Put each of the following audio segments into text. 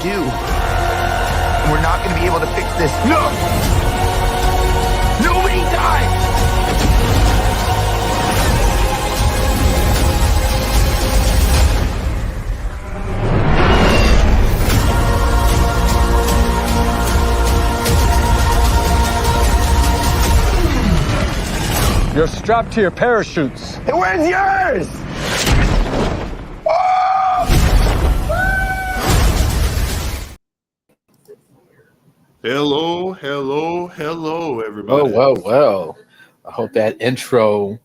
do. And we're not going to be able to fix this. No! Nobody dies! You're strapped to your parachutes. And where's yours? Hello, everybody. Well. I hope that intro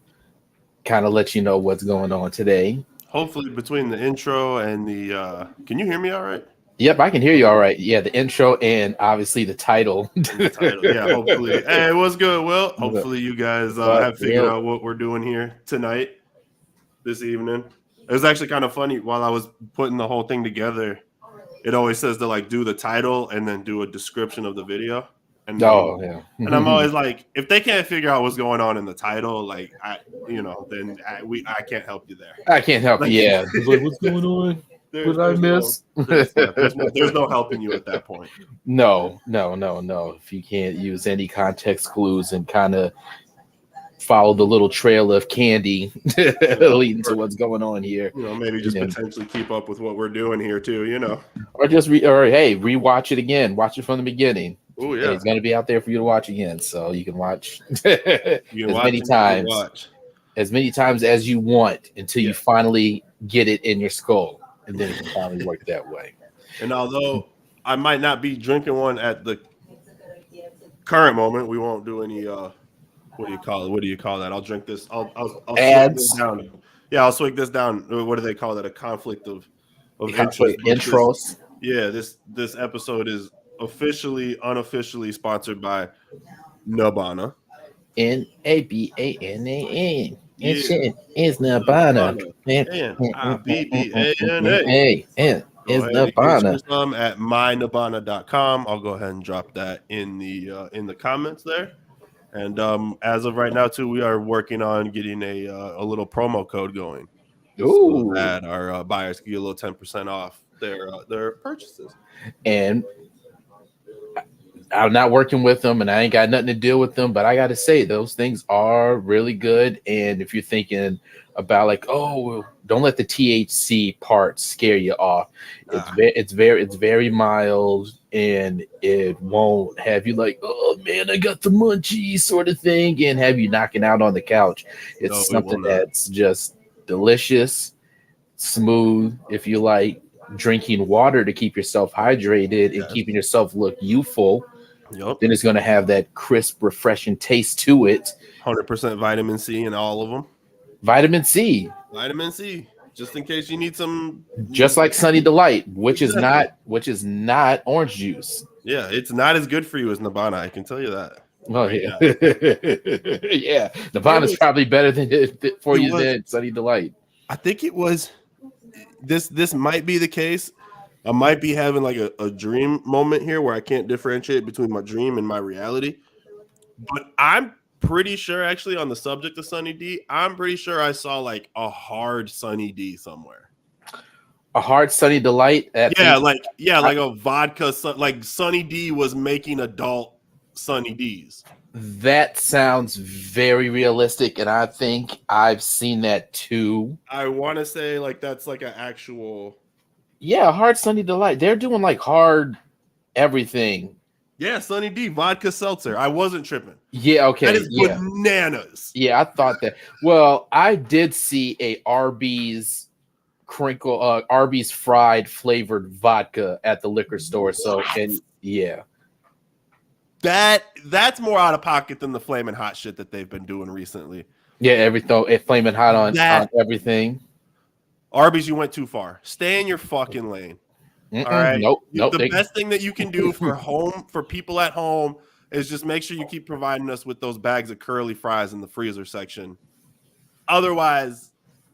kind of lets you know what's going on today. Hopefully between the intro and the can you hear me all right? Yep, I can hear you all right. Yeah, the intro and obviously the title. Yeah, hopefully. Hey, what's good, Will? Hopefully you guys have figured out what we're doing here tonight, this evening. It was actually kind of funny while I was putting the whole thing together. It always says to like do the title and then do a description of the video. And and I'm always like, if they can't figure out what's going on in the title, like I can't help you there. I can't help you. Yeah, what's going on? What did I miss? There's no helping you at that point. No. If you can't use any context clues and kind of follow the little trail of candy leading to what's going on here, maybe just potentially keep up with what we're doing here too, or just rewatch it again, watch it from the beginning. Oh yeah, it's going to be out there for you to watch again, so you can watch as many times as you want until you finally get it in your skull, and then it can finally work that way. And although I might not be drinking one at the current moment, we won't do any what do you call that? I'll drink this. I'll ads. This down. Yeah, I'll swig this down. What do they call that? A conflict of intros. Yeah, this episode is unofficially sponsored by Nabana. Nabana. It's Nabana. It's Nabana. Some at mynabana.com. I'll go ahead and drop that in the comments there. And as of right now, too, we are working on getting a little promo code going. Ooh. So that our buyers can get a little 10% off their purchases. And I'm not working with them, and I ain't got nothing to deal with them, but I got to say those things are really good. And if you're thinking about like, don't let the THC part scare you off. It's very mild, and it won't have you like, oh man, I got the munchies sort of thing, and have you knocking out on the couch. It's something that's just delicious, smooth. If you like drinking water to keep yourself hydrated and keeping yourself look youthful, then it's going to have that crisp, refreshing taste to it. 100% vitamin C in all of them. Vitamin C, just in case you need some. Just like Sunny Delight, which is not orange juice. Yeah, it's not as good for you as Nabana. I can tell you that. Oh yeah, yeah. Nabana's probably better for you than Sunny Delight. I think it was. This might be the case. I might be having like a dream moment here where I can't differentiate between my dream and my reality. But I'm pretty sure, actually, on the subject of Sunny D, I'm pretty sure I saw like a hard Sunny D somewhere. A hard Sunny Delight? Like a vodka. Like Sunny D was making adult Sunny D's. That sounds very realistic, and I think I've seen that too. I want to say like that's like an actual. Yeah, hard Sunny Delight. They're doing like hard everything. Yeah, Sunny D vodka seltzer. I wasn't tripping. Yeah, okay. That is bananas. Yeah, I thought that. Well, I did see a Arby's Arby's fried flavored vodka at the liquor store. So, and yeah. That's more out of pocket than the flaming hot shit that they've been doing recently. Yeah, flaming hot on everything. Arby's, you went too far. Stay in your fucking lane. All right. Nope. The best thing that you can do for people at home is just make sure you keep providing us with those bags of curly fries in the freezer section. Otherwise,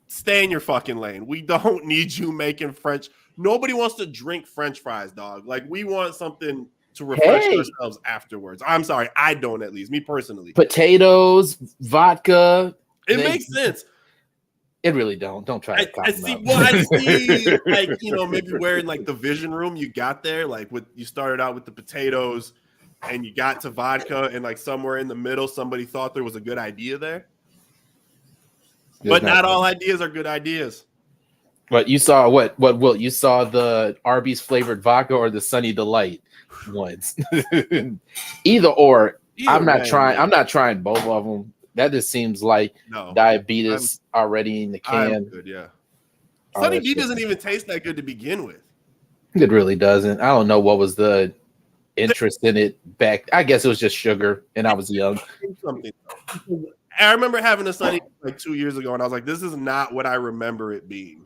stay in your fucking lane. We don't need you making French. Nobody wants to drink French fries, dog. Like, we want something to refresh ourselves afterwards. I'm sorry, I don't, at least me personally. Potatoes, vodka. It makes sense. It really don't. Don't try to cop I them see. out. Well, I see. Like, you know, maybe wearing like the vision room you got there, like with you started out with the potatoes, and you got to vodka, and like somewhere in the middle, somebody thought there was a good idea there. But not all ideas are good ideas. But you saw what? Will you saw the Arby's flavored vodka or the Sunny Delight ones? Either or. I'm not trying. Man. I'm not trying both of them. That just seems like diabetes already in the can. I'm good, yeah. Sunny D doesn't even taste that good to begin with. It really doesn't. I don't know what was the interest in it back. I guess it was just sugar, and I was young. Something. I remember having a Sunny like 2 years ago, and I was like, "This is not what I remember it being."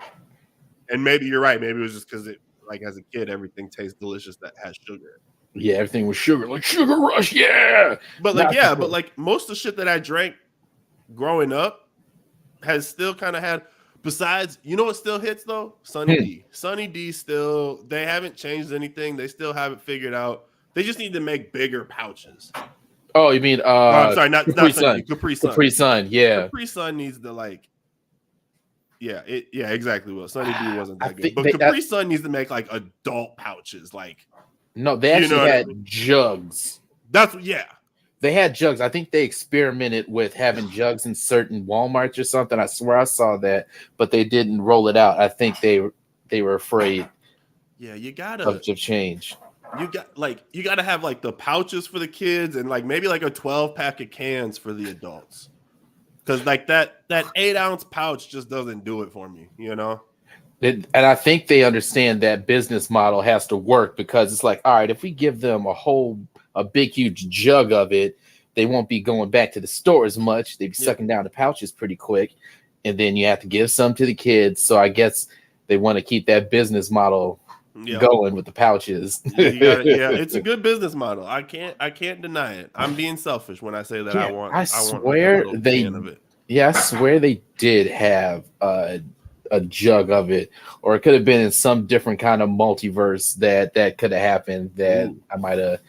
And maybe you're right. Maybe it was just because it, like, as a kid, everything tastes delicious that has sugar. Yeah, everything was sugar, like Sugar Rush. Yeah, but like, yeah, but like most of the shit that I drank growing up has still kind of had. Besides, you know what still hits though? Sunny D. Sunny D still. They haven't changed anything. They still haven't figured out. They just need to make bigger pouches. Oh, you mean? I'm sorry, not Capri Sunny Sun. D, Capri Sun. Capri Sun. Yeah. Capri Sun needs to like. Yeah, exactly. Well, Sunny D wasn't that good, think but Capri Sun needs to make like adult pouches. Like, no, they actually had jugs. That's They had jugs. I think they experimented with having jugs in certain Walmarts or something. I swear I saw that, but they didn't roll it out. I think they were afraid. Yeah, you gotta of change. You gotta have like the pouches for the kids and like maybe like a 12-pack of cans for the adults. Because like that 8-ounce pouch just doesn't do it for me, you know. And I think they understand that business model has to work because it's like, all right, if we give them a big huge jug of it, they won't be going back to the store as much. They'd be sucking down the pouches pretty quick, and then you have to give some to the kids. So I guess they want to keep that business model going with the pouches. It's a good business model. I can't deny it. I'm being selfish when I say that. I swear they did have a jug of it, or it could have been in some different kind of multiverse that could have happened that I might have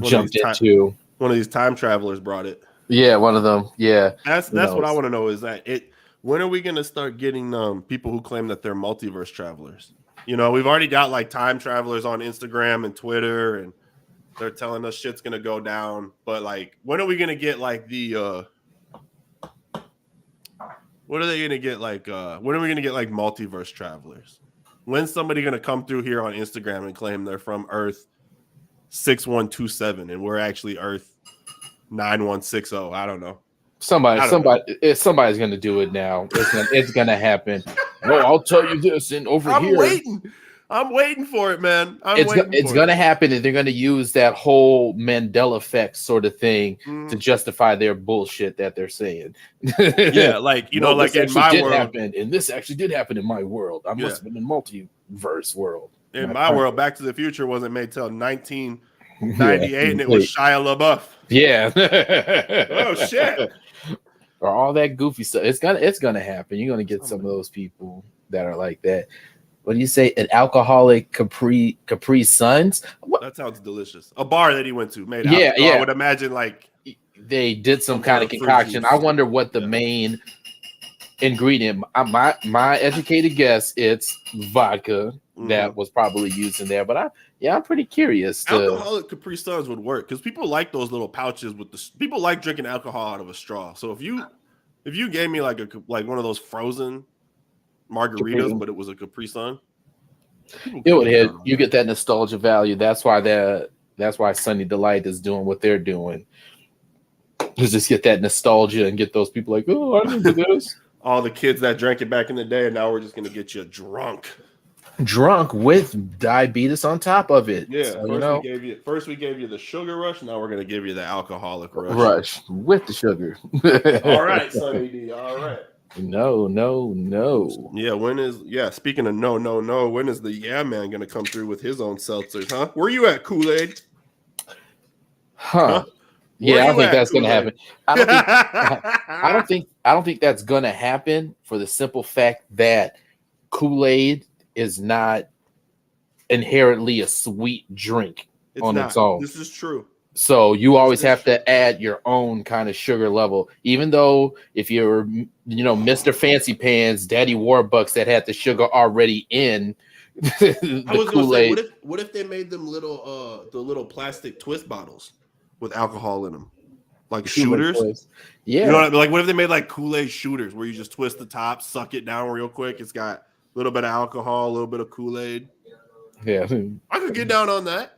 jumped into. One of these time travelers brought it. Yeah, one of them. Yeah, that's what I want to know. Is that it? When are we going to start getting people who claim that they're multiverse travelers? You know, we've already got like time travelers on Instagram and Twitter, and they're telling us shit's going to go down. But like, when are we going to get like the? What are they going to get like? When are we going to get like multiverse travelers? When's somebody going to come through here on Instagram and claim they're from Earth 6127 and we're actually Earth 9160? I don't know. Somebody's going to do it now. It's going to happen. No, I'll tell you this, and I'm waiting for it, man. It's going to happen, and they're going to use that whole Mandela effect sort of thing to justify their bullshit that they're saying. Yeah, like, you know, like in my world. And this actually did happen in my world. I must have been in multiverse world. In my world, Back to the Future wasn't made till 1998, and it was Shia LaBeouf. Yeah. Oh, shit. Or all that goofy stuff. It's gonna happen. You're gonna get some of those people that are like that. What do you say? An alcoholic Capri Suns? That sounds delicious. A bar that he went to made alcohol. I would imagine like they did some kind of concoction. I wonder what the main ingredient. My educated guess, it's vodka that was probably used in there. But I'm pretty curious. Alcoholic Capri Suns would work because people like those little pouches with people like drinking alcohol out of a straw. So if you gave me like one of those frozen margaritas, but it was a Capri Sun, it would hit. You get that nostalgia value. That's why Sunny Delight is doing what they're doing. Just get that nostalgia and get those people like, oh, I remember this. All the kids that drank it back in the day, and now we're just gonna get you drunk with diabetes on top of it. Yeah, so, first we gave you the sugar rush. Now we're gonna give you the alcoholic rush with the sugar. All right, Sunny D. All right. No. Yeah, speaking of no, when is the man gonna come through with his own seltzers, huh? Where you at, Kool-Aid? Huh? Yeah, I don't think that's gonna happen. I don't think that's gonna happen for the simple fact that Kool-Aid is not inherently a sweet drink its own. This is true. So you always have to add your own kind of sugar level, even though if you're, Mr. Fancy Pants, Daddy Warbucks that had the sugar already in the I was Kool-Aid. gonna say, what if they made them the little plastic twist bottles with alcohol in them, like shooters? Yeah, You know what I mean? Like, what if they made like Kool-Aid shooters where you just twist the top, suck it down real quick? It's got a little bit of alcohol, a little bit of Kool-Aid. Yeah, I could get down on that.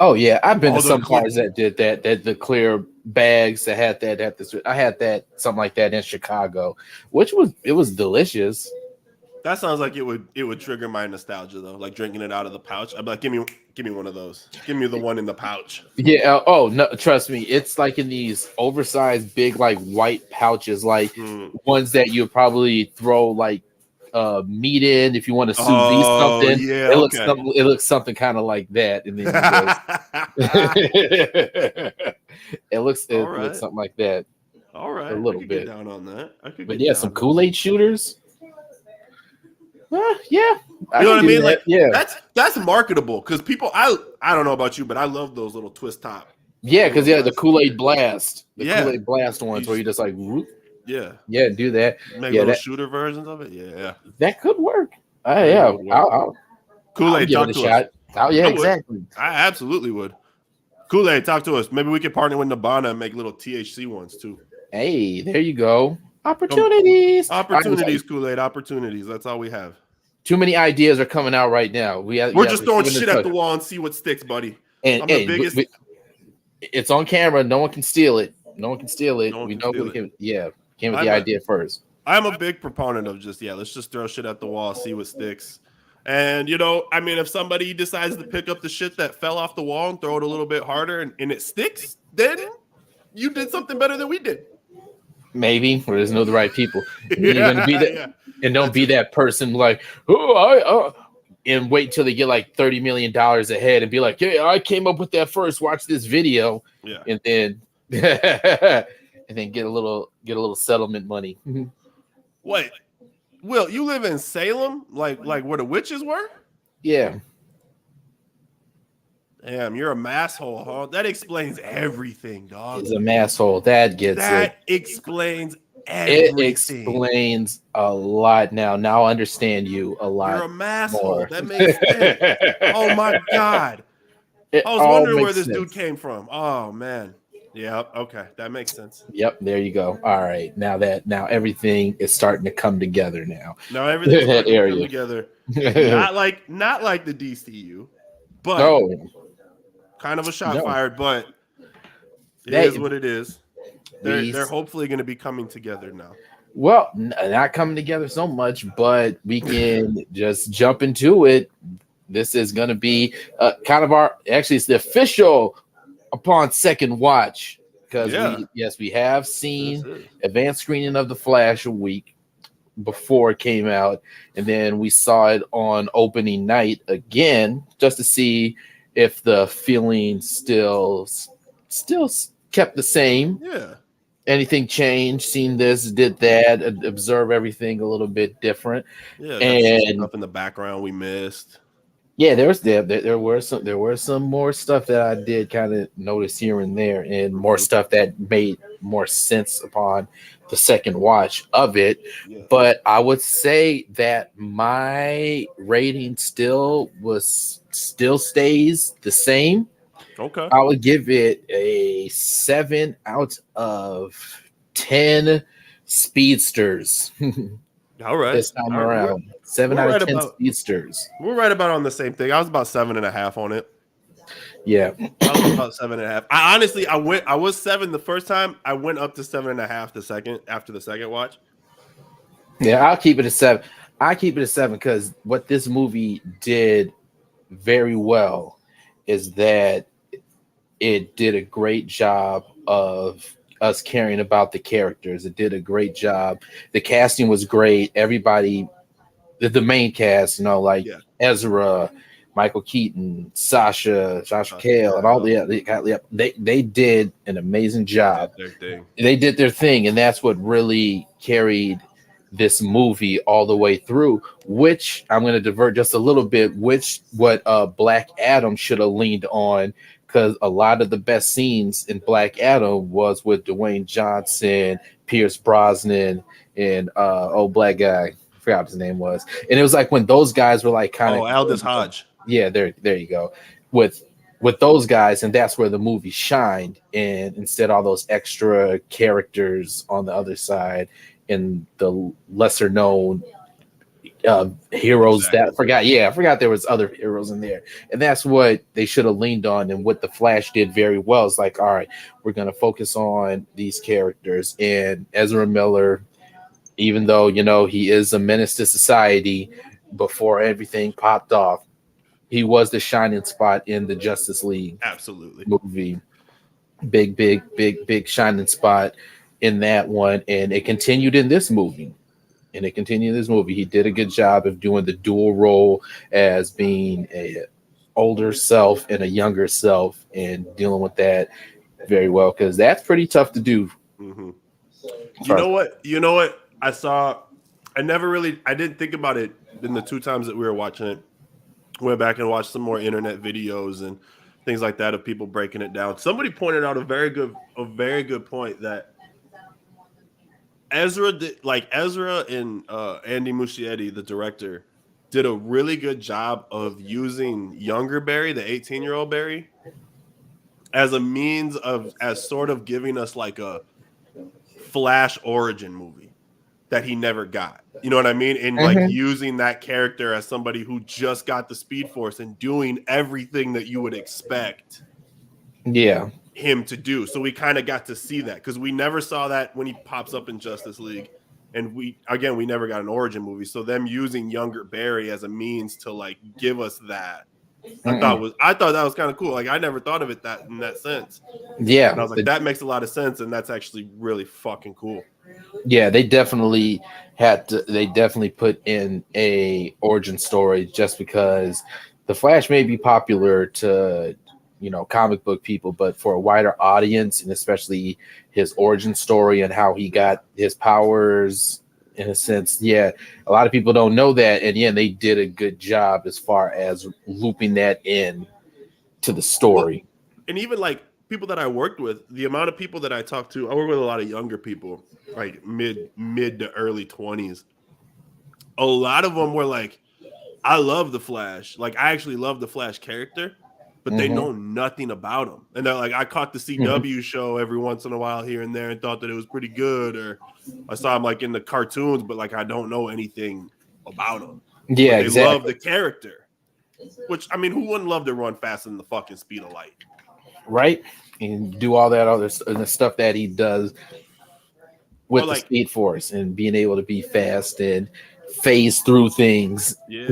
Oh yeah, I've been Oh, to the some clear- bars that did that. That the clear bags that had that. I had that something like that in Chicago, which was delicious. That sounds like it would trigger my nostalgia though, like drinking it out of the pouch. I'd be like, give me one of those. Give me the one in the pouch. Yeah. Oh no, trust me, it's like in these oversized, big, like white pouches, like ones that you probably throw like meat in if you want to sous vide something. Yeah, it looks something kind of like that, and then it looks something like that. All right, a little bit. Get down on that. But yeah, some Kool-Aid shooters. Yeah, you know what I mean? Like, yeah, that's marketable because people. I don't know about you, but I love those little twist top. Yeah, because the Kool-Aid Blast, Kool-Aid Blast ones where you just like, whoop. Yeah, do that. Make little shooter versions of it. Yeah, that could work. I'll Kool-Aid, give it a shot. Oh yeah, exactly. I absolutely would. Kool-Aid, talk to us. Maybe we could partner with Nibbana and make little THC ones too. Hey, there you go. Opportunities. Kool-Aid, opportunities. That's all we have. Too many ideas are coming out right now. We're just throwing shit at the wall and see what sticks, buddy. And I'm the biggest. It's on camera. No one can steal it. We know who came with the idea first. I'm a big proponent of let's just throw shit at the wall, see what sticks. And if somebody decides to pick up the shit that fell off the wall and throw it a little bit harder and it sticks, then you did something better than we did. Maybe, or there's no the right people. You're gonna be that, and don't be that person like, and wait till they get like $30 million ahead and be like, yeah, I came up with that first. Watch this video, and then get a little settlement money. Wait, Will, you live in Salem, like where the witches were? Yeah. Damn, you're a masshole, huh? That explains everything, dog. He's a masshole. That explains everything. It explains a lot now. Now I understand you a lot. You're a masshole. That makes sense. Oh my god. I was wondering where this dude came from. Oh man. Yeah, okay. That makes sense. Yep, there you go. All right. Now everything is starting to come together now. Now everything's starting to come together. not like the DCU, but kind of a shot fired, but it is what it is. They're hopefully going to be coming together now. Well, not coming together so much, but we can just jump into it. This is going to be kind of it's the official upon second watch, because we have seen advanced screening of The Flash a week before it came out, and then we saw it on opening night again just to see if the feeling still kept the same. Yeah. Anything changed? Seen this, did that, observe everything a little bit different. Yeah, and up in the background we missed. Yeah, there were some more stuff that I did kind of notice here and there, and more stuff that made more sense upon the second watch of it. Yeah. But I would say that my rating still stays the same. Okay. I would give it a 7 out of 10 speedsters. All right. This time around. 7 out of 10 speedsters. We're right about on the same thing. I was about 7.5 on it. Yeah. I was about 7.5. I was 7 the first time. I went up to 7.5 after the second watch. Yeah, I'll keep it at 7. I keep it at 7 because what this movie did very well is that it did a great job of us caring about the characters. It did a great job. The casting was great. Everybody, the main cast, Ezra, Michael Keaton, Sasha Cale, and all they did an amazing job. They did their thing, and that's what really carried this movie all the way through, which I'm going to divert just a little bit, which what Black Adam should have leaned on, because a lot of the best scenes in Black Adam was with Dwayne Johnson, Pierce Brosnan, and old black guy, I forgot what his name was. And it was like when those guys were like kind of Aldous Hodge. Yeah, there you go. With those guys, and that's where the movie shined. And instead, all those extra characters on the other side and the lesser known heroes Exactly. I forgot there was other heroes in there, and that's what they should have leaned on. And what the Flash did very well is like, all right, we're going to focus on these characters. And Ezra Miller, even though he is a menace to society, before everything popped off, he was the shining spot in the Justice League Absolutely. movie. Big shining spot in that one, and it continued in this movie. He did a good job of doing the dual role as being a older self and a younger self, and dealing with that very well, because that's pretty tough to do. Mm-hmm. You know what? I didn't think about it in the 2 times that we were watching it. Went back and watched some more internet videos and things like that of people breaking it down. Somebody pointed out a very good point that Ezra and Andy Muschietti, the director, did a really good job of using younger Barry, the 18-year-old Barry, as a means of sort of giving us like a Flash origin movie that he never got. You know what I mean? And like using that character as somebody who just got the Speed Force and doing everything that you would expect him to do. So we kind of got to see that, because we never saw that when he pops up in Justice League. And we never got an origin movie. So them using younger Barry as a means to like give us that, I thought that was kind of cool. Like, I never thought of it in that sense. Yeah. And I was like, that makes a lot of sense, and that's actually really fucking cool. Yeah, they definitely put in a origin story, just because the Flash may be popular to comic book people, but for a wider audience, and especially his origin story and how he got his powers, in a sense, a lot of people don't know that, and they did a good job as far as looping that in to the story. And even like people that I worked with, the amount of people that I talked to, I work with a lot of younger people, like mid to early 20s. A lot of them were like, I love the Flash. Like, I actually love the Flash character, but they know nothing about him. And they're like, I caught the CW show every once in a while here and there and thought that it was pretty good, or I saw him like in the cartoons, but like I don't know anything about him. Yeah, but they love the character. Which, I mean, who wouldn't love to run faster than the fucking speed of light? Right? And do all that other the stuff that he does with the Speed Force, and being able to be fast and phase through things. Yeah.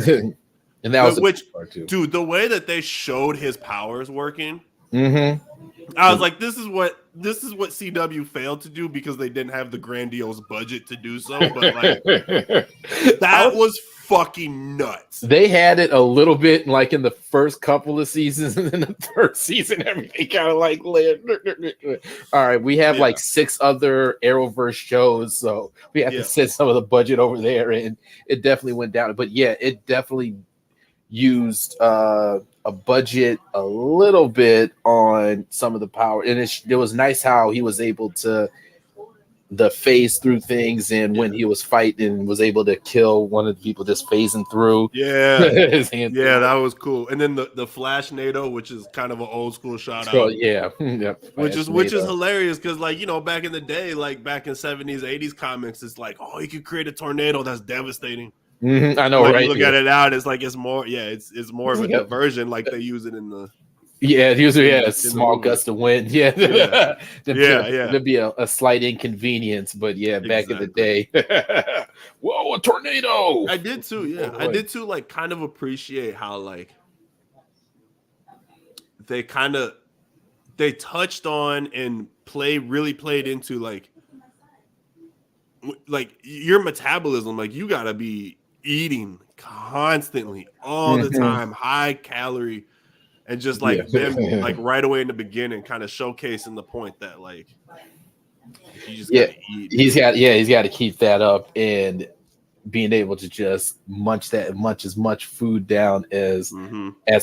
And that was part too. Dude, the way that they showed his powers working, I was like, this is what CW failed to do, because they didn't have the grandiose budget to do so. But like, that was fucking nuts. They had it a little bit like in the first couple of seasons, and then the third season, everything kind of like all right, we have like 6 other Arrowverse shows, so we have to send some of the budget over there, and it definitely went down. But it definitely used a budget a little bit on some of the power, and it was nice how he was able to phase through things, and when he was fighting, was able to kill one of the people just phasing through. That was cool. And then the Flash NATO, which is kind of an old school shout out. Which is hilarious, because like, back in the day, like back in 70s 80s comics, it's like, oh, you could create a tornado that's devastating. I know, like, right? You look at it out, it's like it's more of a diversion, like they use it in the a small gust of wind. There'd be a slight inconvenience, but back in the day, whoa, a tornado! I did too. I did too. Like, kind of appreciate how like they touched on and really played into like your metabolism. Like, you gotta be eating constantly all the time, high calorie. And just like them, like right away in the beginning, kind of showcasing the point that like You just Yeah, gotta eat. he's got to keep that up and being able to just munch as much food down as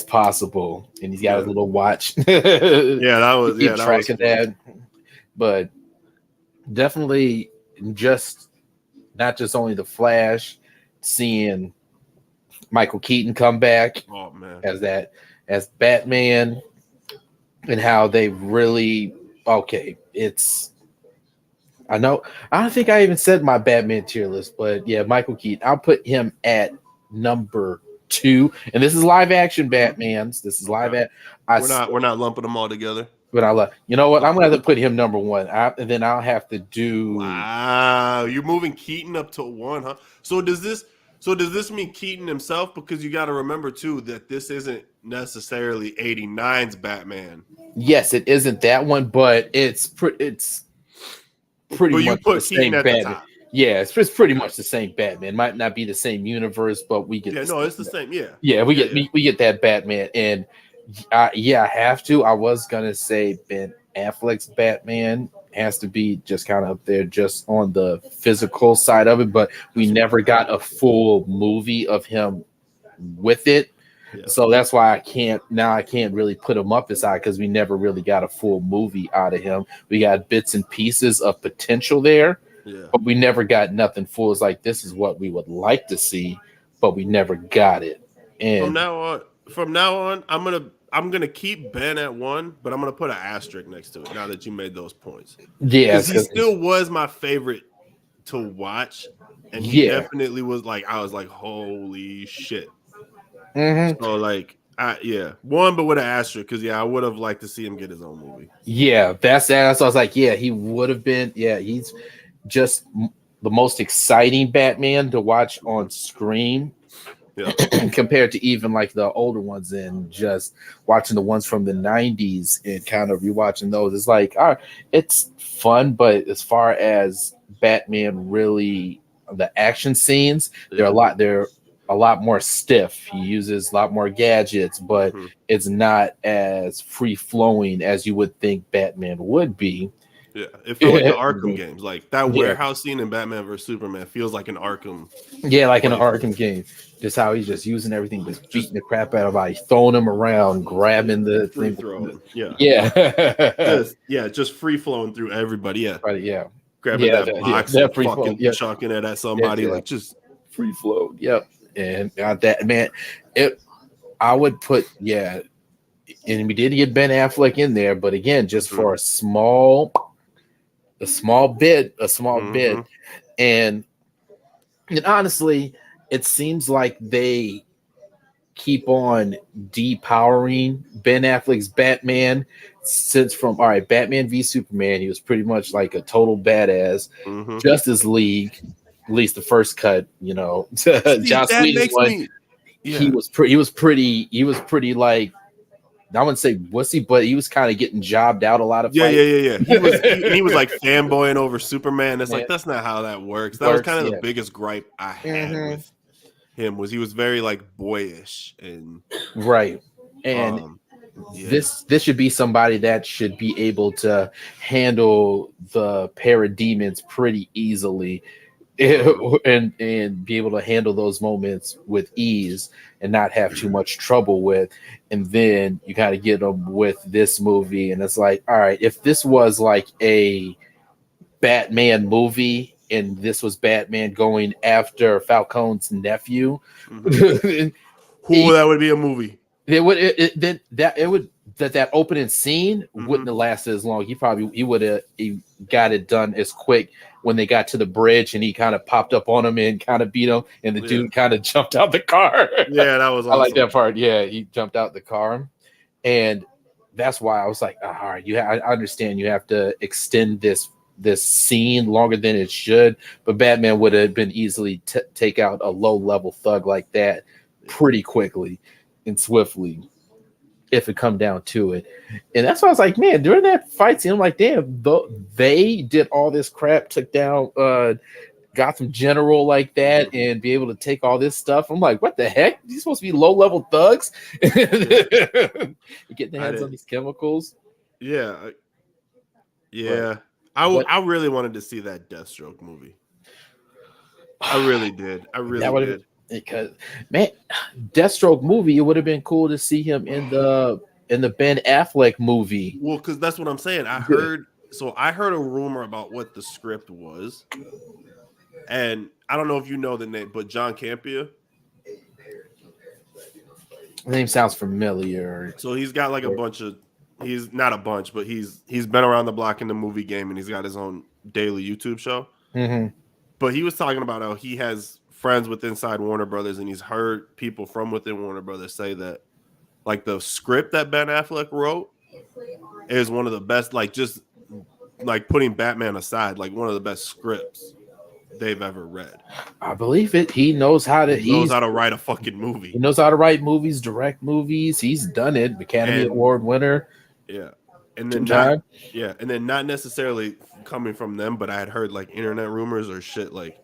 possible. And he's got his little watch. That keep was track of fun. that. But definitely just not just only the Flash, seeing Michael Keaton come back as Batman, and how they really I don't think I even said my Batman tier list, but yeah, Michael Keaton. I'll put him at number 2. And this is live action Batman's. This is live at We're not lumping them all together. But you know what? I'm gonna have to put him number 1. And then I'll have to do. Wow, you're moving Keaton up to 1, huh? So does this mean Keaton himself? Because you got to remember too that this isn't necessarily 89's Batman. Yes, it isn't that one, but it's pretty much the same Batman. Yeah, it's pretty much the same Batman. Might not be the same universe, but we get. It's the same. Yeah. Yeah, we get that Batman, and I have to. I was gonna say Ben Affleck's Batman has to be just kind of up there, just on the physical side of it, but we never got a full movie of him with it. Yeah. So that's why I can't really put him up as high, because we never really got a full movie out of him. We got bits and pieces of potential there, but we never got nothing full. It's like, this is what we would like to see, but we never got it. And from now on, I'm gonna keep Ben at 1, but I'm gonna put an asterisk next to it now that you made those points. Yeah, because he still was my favorite to watch, and he definitely was like, I was like, holy shit. Mm-hmm. So like, 1, but with an asterisk, because I would have liked to see him get his own movie. Yeah, that's that. So I was like, he would have been. Yeah, he's just the most exciting Batman to watch on screen. Yeah. Compared to even like the older ones, and just watching the ones from the 90s and kind of rewatching those, it's like, all right, it's fun, but as far as Batman, really, the action scenes, they're a lot more stiff. He uses a lot more gadgets, but it's not as free flowing as you would think Batman would be. Yeah, it felt like the Arkham games. Like that warehouse scene in Batman vs Superman feels like an Arkham. Yeah, like an Arkham game. Just how he's just using everything, just beating the crap out of everybody, throwing them around, grabbing the free throwing. Just free flowing through everybody. Yeah, right. Yeah, grabbing that box, and fucking chucking it at somebody, like just free flow. Yep, and that man, I would put and we did get Ben Affleck in there, but again, just for a small bit, and honestly, it seems like they keep on depowering Ben Affleck's Batman since Batman v Superman, he was pretty much like a total badass. Justice League, at least the first cut, Joss Whedon's one, he was pretty like, I wouldn't say wussy, but he was kind of getting jobbed out a lot of fights. He was like fanboying over Superman. It's like, that's not how that works. That was kind of the biggest gripe I had with him, was he was very like boyish and right. And this should be somebody that should be able to handle the parademons pretty easily. And be able to handle those moments with ease and not have too much trouble with. And then you kind of get them with this movie, and it's like, all right, if this was like a Batman movie and this was Batman going after Falcone's nephew, that would be a movie. That opening scene wouldn't have lasted as long. He would have got it done as quick when they got to the bridge and he kind of popped up on him and kind of beat him, and the dude kind of jumped out the car. Yeah, that was awesome. I like that part. Yeah, he jumped out the car, and that's why I was like, all right, I understand you have to extend this scene longer than it should, but Batman would have been easily take out a low level thug like that pretty quickly and swiftly if it come down to it. And that's why I was like, man, during that fight scene, I'm like, damn, they did all this crap, took down Gotham General like that, and be able to take all this stuff. I'm like, what the heck? These supposed to be low level thugs? Getting their hands on these chemicals. Yeah. I really wanted to see that Deathstroke movie. I really did. I really did. Because man, Deathstroke movie, it would have been cool to see him in the Ben Affleck movie. Well, because that's what I'm saying. I heard a rumor about what the script was, and I don't know if you know the name, but John Campea. The name sounds familiar. So he's got like a bunch of. He's not a bunch, but he's been around the block in the movie game, and he's got his own daily YouTube show. Mm-hmm. But he was talking about how he has friends with inside Warner Brothers, and he's heard people from within Warner Brothers say that like the script that Ben Affleck wrote is one of the best, like just like putting Batman aside, like one of the best scripts they've ever read. I believe it. He knows how to write a fucking movie. He knows how to write movies, direct movies. He's done it. Academy Award winner. Yeah. And then not necessarily coming from them, but I had heard like internet rumors or shit like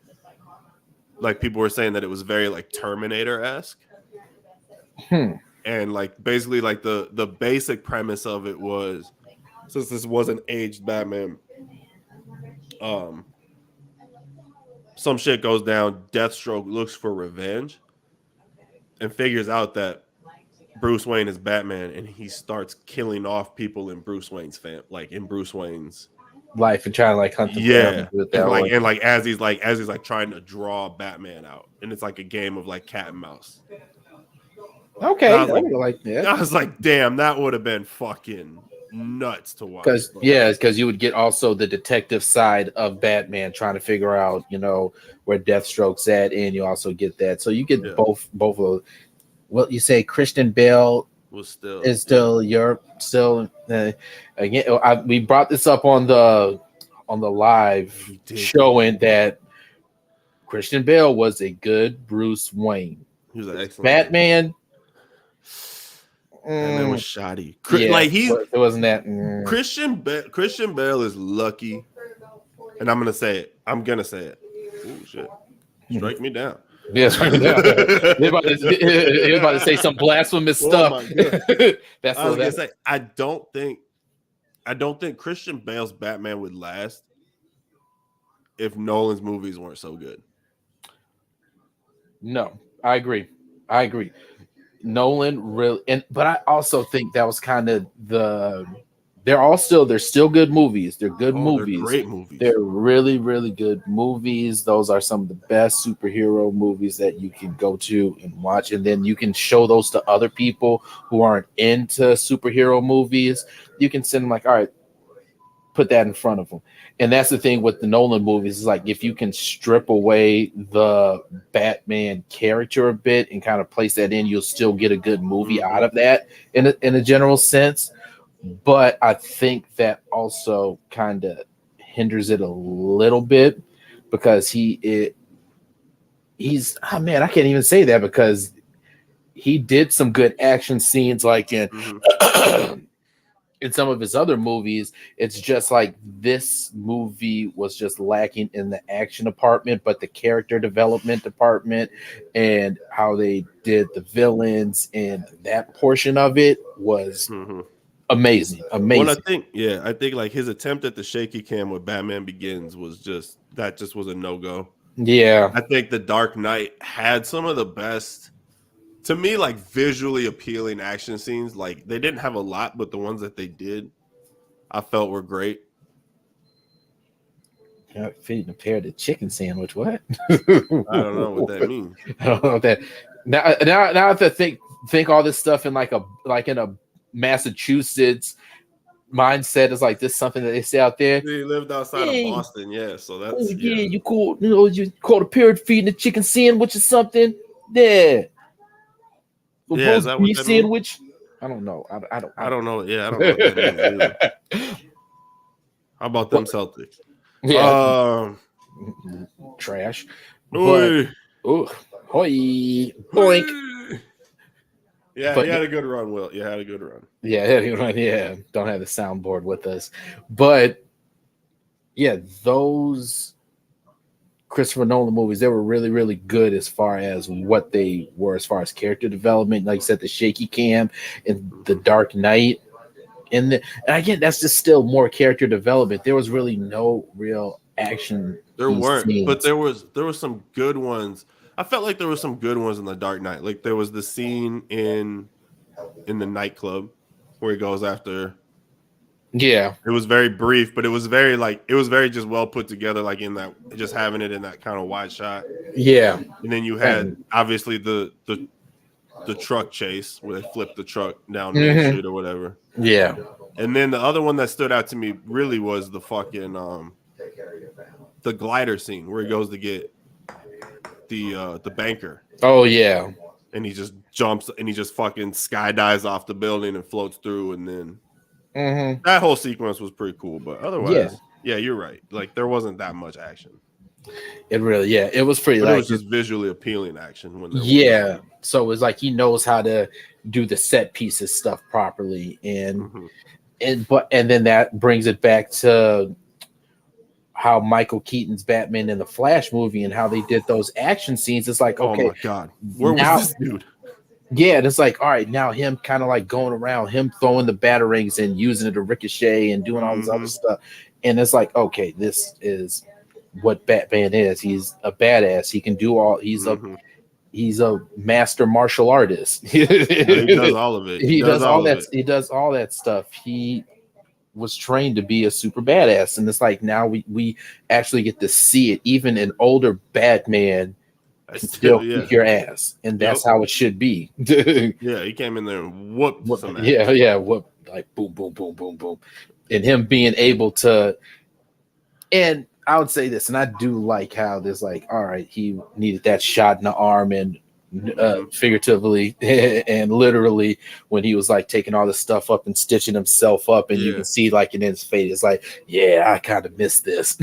people were saying that it was very like Terminator-esque. And like basically like the basic premise of it was, since this wasn't aged Batman, some shit goes down, Deathstroke looks for revenge and figures out that Bruce Wayne is Batman, and he starts killing off people in Bruce Wayne's in Bruce Wayne's life and trying to like hunt them down with that as he's trying to draw Batman out, and it's like a game of like cat and mouse. Okay, I was like, damn, that would have been fucking nuts to watch. Because you would get also the detective side of Batman trying to figure out, where Deathstroke's at, and you also get that. So you get both of. Well, you say Christian Bale again. We brought this up on the live showing that Christian Bale was a good Bruce Wayne. He was an excellent Batman. And it was shoddy. It wasn't that. Christian Bale is lucky, and I'm gonna say it. Oh shit! Strike me down. Yes, they're about to say some blasphemous stuff. That's what I was gonna say. I don't think Christian Bale's Batman would last if Nolan's movies weren't so good. No, I agree. Nolan really, but I also think that was kind of they're still good movies. They're good movies. They're great movies. They're really, really good movies. Those are some of the best superhero movies that you can go to and watch. And then you can show those to other people who aren't into superhero movies. You can send them like, all right, put that in front of them. And that's the thing with the Nolan movies is like, if you can strip away the Batman character a bit and kind of place that in, you'll still get a good movie out of that in a general sense. But I think that also kind of hinders it a little bit because he's I can't even say that because he did some good action scenes like in in some of his other movies. It's just like this movie was just lacking in the action department, but the character development department and how they did the villains and that portion of it was amazing. Well, I think like his attempt at the shaky cam with Batman Begins was just was a no-go. Yeah. I think The Dark Knight had some of the best, to me, like visually appealing action scenes. Like they didn't have a lot, but the ones that they did, I felt were great. Feeding a pair of chicken sandwich. What? I don't know what that means. I don't know what that. Now I have to think all this stuff in in a Massachusetts mindset is like this something that they say out there. He lived outside of Boston, yeah. So that's you call you call a parrot feeding a chicken sandwich or something. Yeah. Is that what that sandwich? Means? I don't know. I don't know. Yeah, I don't know what that means. How about them Celtics? Yeah. Trash. But, hoi, boink. Yeah, he had a good run, Will. You had a good run. Yeah, yeah. Don't have the soundboard with us. But yeah, those Christopher Nolan movies, they were really, really good as far as what they were, as far as character development. Like you said, the shaky cam and The Dark Knight. and again, that's just still more character development. There was really no real action. There weren't, scenes. but there was some good ones. I felt like there was some good ones in The Dark Knight. Like there was the scene in the nightclub where he goes after. Yeah, it was very brief, but it was very just well put together. Like in that, just having it in that kind of wide shot. Yeah, and then you had obviously the truck chase where they flipped the truck down Main Street or whatever. Yeah, and then the other one that stood out to me really was the fucking the glider scene where he goes to get the banker. Oh yeah, and he just jumps and he just fucking skydives off the building and floats through, and then that whole sequence was pretty cool. But otherwise, yeah, you're right. Like there wasn't that much action. It really, it was pretty. But it was just visually appealing action. So it was like he knows how to do the set pieces stuff properly, and then that brings it back to how Michael Keaton's Batman in the Flash movie and how they did those action scenes. It's like, okay, oh my god, where was this dude? Yeah, and it's like, all right, now him kind of like going around, him throwing the batarangs and using it to ricochet and doing all this other stuff. And it's like, okay, this is what Batman is. He's a badass. He can do all. He's a master martial artist. He does all of it. He does all that. He does all that stuff. He was trained to be a super badass, and it's like now we actually get to see it. Even an older Batman can still kick your ass, and that's how it should be. Yeah, he came in there and whooped some ass. Whoop, like boom, boom, boom, boom, boom, and him being able to. And I would say this, and I do like how there's like, all right, he needed that shot in the arm, and figuratively and literally when he was like taking all this stuff up and stitching himself up, and you can see like in his face, it's like, I kind of missed this.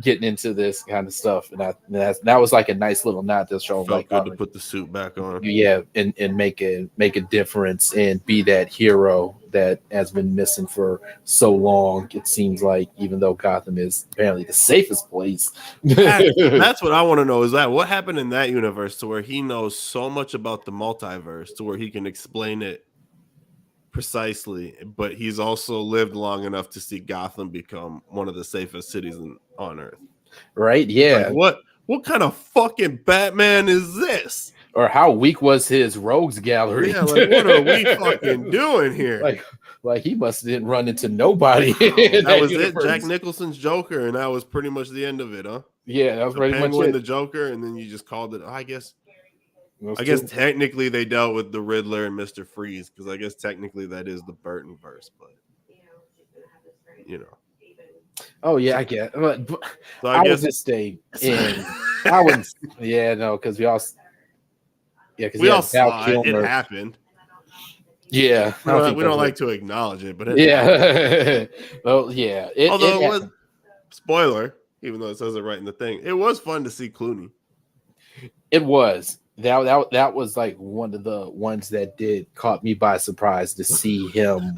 Getting into this kind of stuff, and that was like a nice little nod to show him like good to put the suit back on, and make a difference and be that hero that has been missing for so long. It seems like, even though Gotham is apparently the safest place. That's what I want to know, is that what happened in that universe to where he knows so much about the multiverse to where he can explain it precisely, but he's also lived long enough to see Gotham become one of the safest cities on Earth. Right? Yeah. Like, what kind of fucking Batman is this? Or how weak was his rogues gallery? Yeah, like what are we fucking doing here? Like he must didn't run into nobody. That was universe. It. Jack Nicholson's Joker, and that was pretty much the end of it, huh? Yeah, that was pretty much it. The Joker, and then you just called it. I guess technically they dealt with the Riddler and Mr. Freeze, because I guess technically that is the Burton verse, but you know. Oh yeah, I get. But so I guess would just stay in. I wouldn't. Yeah, no, because we all. Yeah, because we all saw it. It happened. Yeah, we don't like to acknowledge it, but well, yeah. Although it was spoiler, even though it says it right in the thing, it was fun to see Clooney. It was that was like one of the ones that caught me by surprise to see him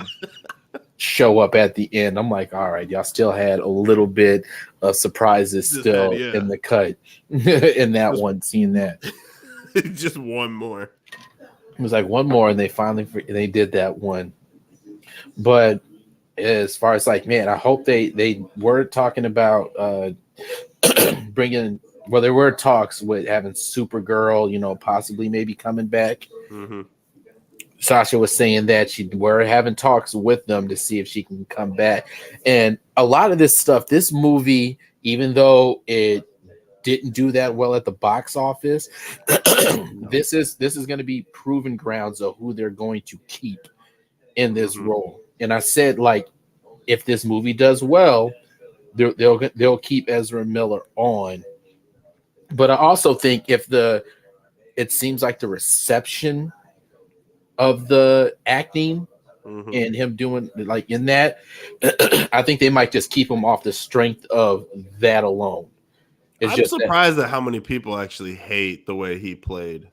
show up at the end. I'm like, all right, y'all still had a little bit of surprises still in the cut in that one. Seeing that. Just one more. It was like one more, and they did that one. But as far as like, man, I hope they were talking about bringing. Well, there were talks with having Supergirl, possibly maybe coming back. Sasha was saying that she were having talks with them to see if she can come back. And a lot of this stuff, this movie, even though it didn't do that well at the box office, this is going to be proven grounds of who they're going to keep in this role. And I said, like, if this movie does well, they'll keep Ezra Miller on. But I also think it seems like the reception of the acting and him doing like in that, I think they might just keep him off the strength of that alone. I'm surprised at how many people actually hate the way he played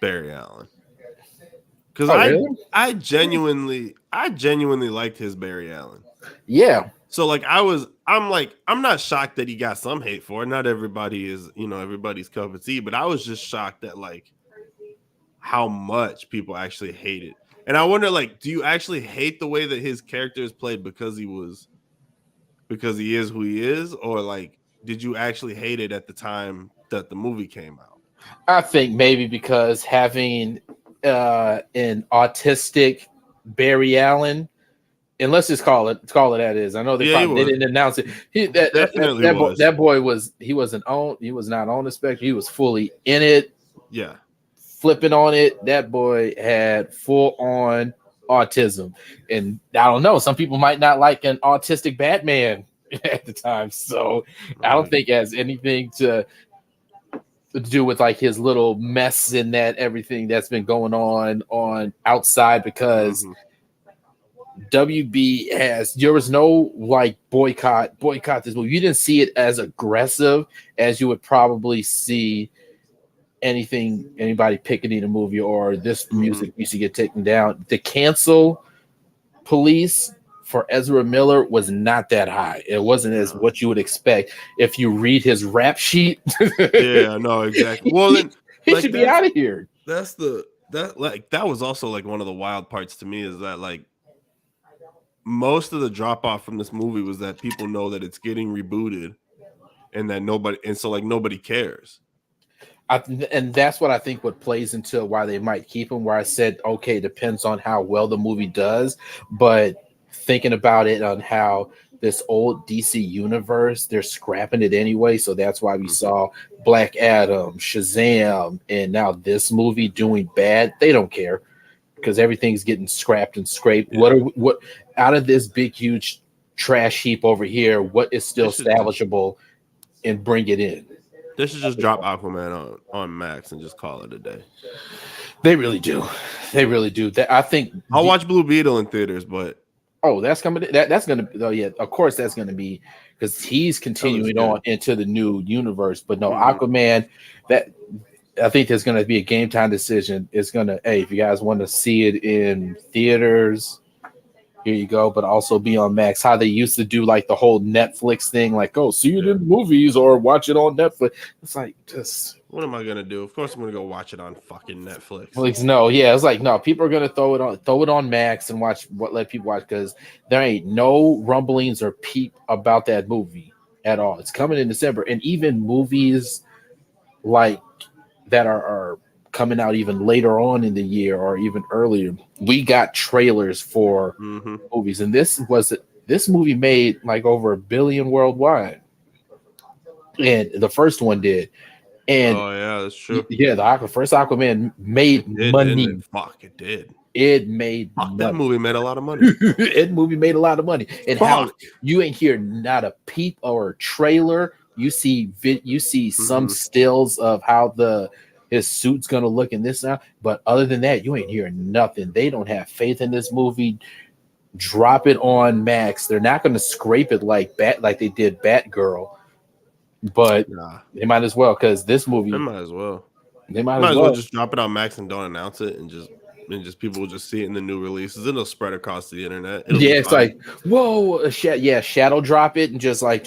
Barry Allen. Because I genuinely liked his Barry Allen. Yeah. So like I'm not shocked that he got some hate for it. Not everybody is, everybody's cup of tea, but I was just shocked at like how much people actually hate it. And I wonder, like, do you actually hate the way that his character is played because he is who he is, or like, did you actually hate it at the time that the movie came out? I think maybe because having an autistic Barry Allen, and let's just call it that is. I know they didn't announce it. That boy was not on the spectrum. He was fully in it. Yeah. Flipping on it. That boy had full on autism. And I don't know, some people might not like an autistic Batman at the time. So I don't think it has anything to do with like his little mess in that everything that's been going on outside, because WB there was no like boycott this movie. You didn't see it as aggressive as you would probably see anybody picketing a movie or this music needs to get taken down. The cancel police for Ezra Miller was not that high. It wasn't as what you would expect if you read his rap sheet. Yeah, no, exactly. Well, then he should be out of here. That was also like one of the wild parts to me, is that like most of the drop off from this movie was that people know that it's getting rebooted, and that nobody cares. And that's what I think what plays into why they might keep him, where I said, okay, depends on how well the movie does. But thinking about it on how this old DC universe, they're scrapping it anyway. So that's why we saw Black Adam, Shazam, and now this movie doing bad. They don't care because everything's getting scrapped and scraped. Yeah. What out of this big, huge trash heap over here, what is still salvageable and bring it in? They should just drop Aquaman on Max and just call it a day. They really do. They really do. I think I'll watch Blue Beetle in theaters, but that's coming. That's going to. Oh yeah, of course that's going to be, because he's continuing on into the new universe. But no, Aquaman. That I think there's going to be a game time decision. It's going to. Hey, if you guys want to see it in theaters, here you go, but also be on Max. How they used to do like the whole Netflix thing, like, oh, see it in movies or watch it on Netflix. It's like, just what am I gonna do? Of course I'm gonna go watch it on fucking Netflix. Like, no, yeah, it's like, no, people are gonna throw it on Max and let people watch, because there ain't no rumblings or peep about that movie at all. It's coming in December, and even movies like that are coming out even later on in the year or even earlier, we got trailers for movies, and this movie made like over $1 billion worldwide, and the first one did. And oh yeah, that's true. Yeah, the first Aquaman made money. Fuck, it did. It made money. That movie made a lot of money. And how you ain't hear not a peep or a trailer. You see some stills of how his suit's gonna look in this now, but other than that, you ain't hearing nothing. They don't have faith in this movie. Drop it on Max. They're not gonna scrape it like they did Batgirl, but they might as well, because this movie. They might as well just drop it on Max and don't announce it, and just people will just see it in the new releases. It'll spread across the internet. It's like, whoa, shadow drop it and just like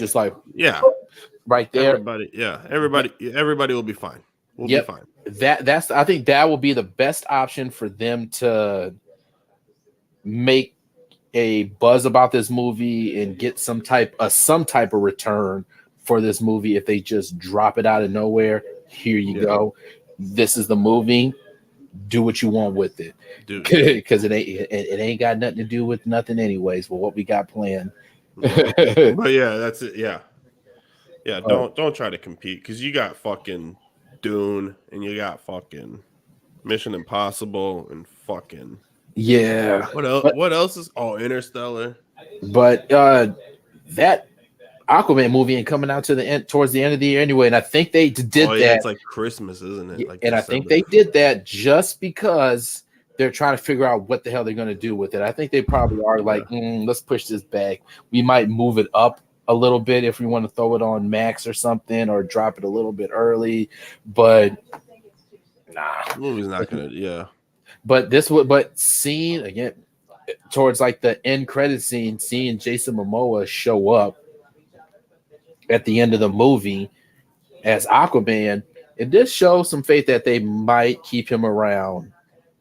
right there. Everybody will be fine. We'll be fine. I think that will be the best option for them to make a buzz about this movie and get some type of return for this movie. If they just drop it out of nowhere, here you go. This is the movie. Do what you want with it, because it ain't got nothing to do with nothing anyways. But what we got planned. But yeah, that's it. Yeah. Don't try to compete, because you got fucking Dune and you got fucking Mission Impossible and fucking What else is Interstellar? But that Aquaman movie ain't coming out to the end, towards the end of the year anyway, and I think they did that. It's like Christmas, isn't it? Like December. I think they did that just because they're trying to figure out what the hell they're going to do with it. I think they probably are like, let's push this back. We might move it up a little bit if we want to throw it on Max or something, or drop it a little bit early. But the movie's not gonna. But seeing again towards like the end credit scene, seeing Jason Momoa show up at the end of the movie as Aquaman, it did show some faith that they might keep him around.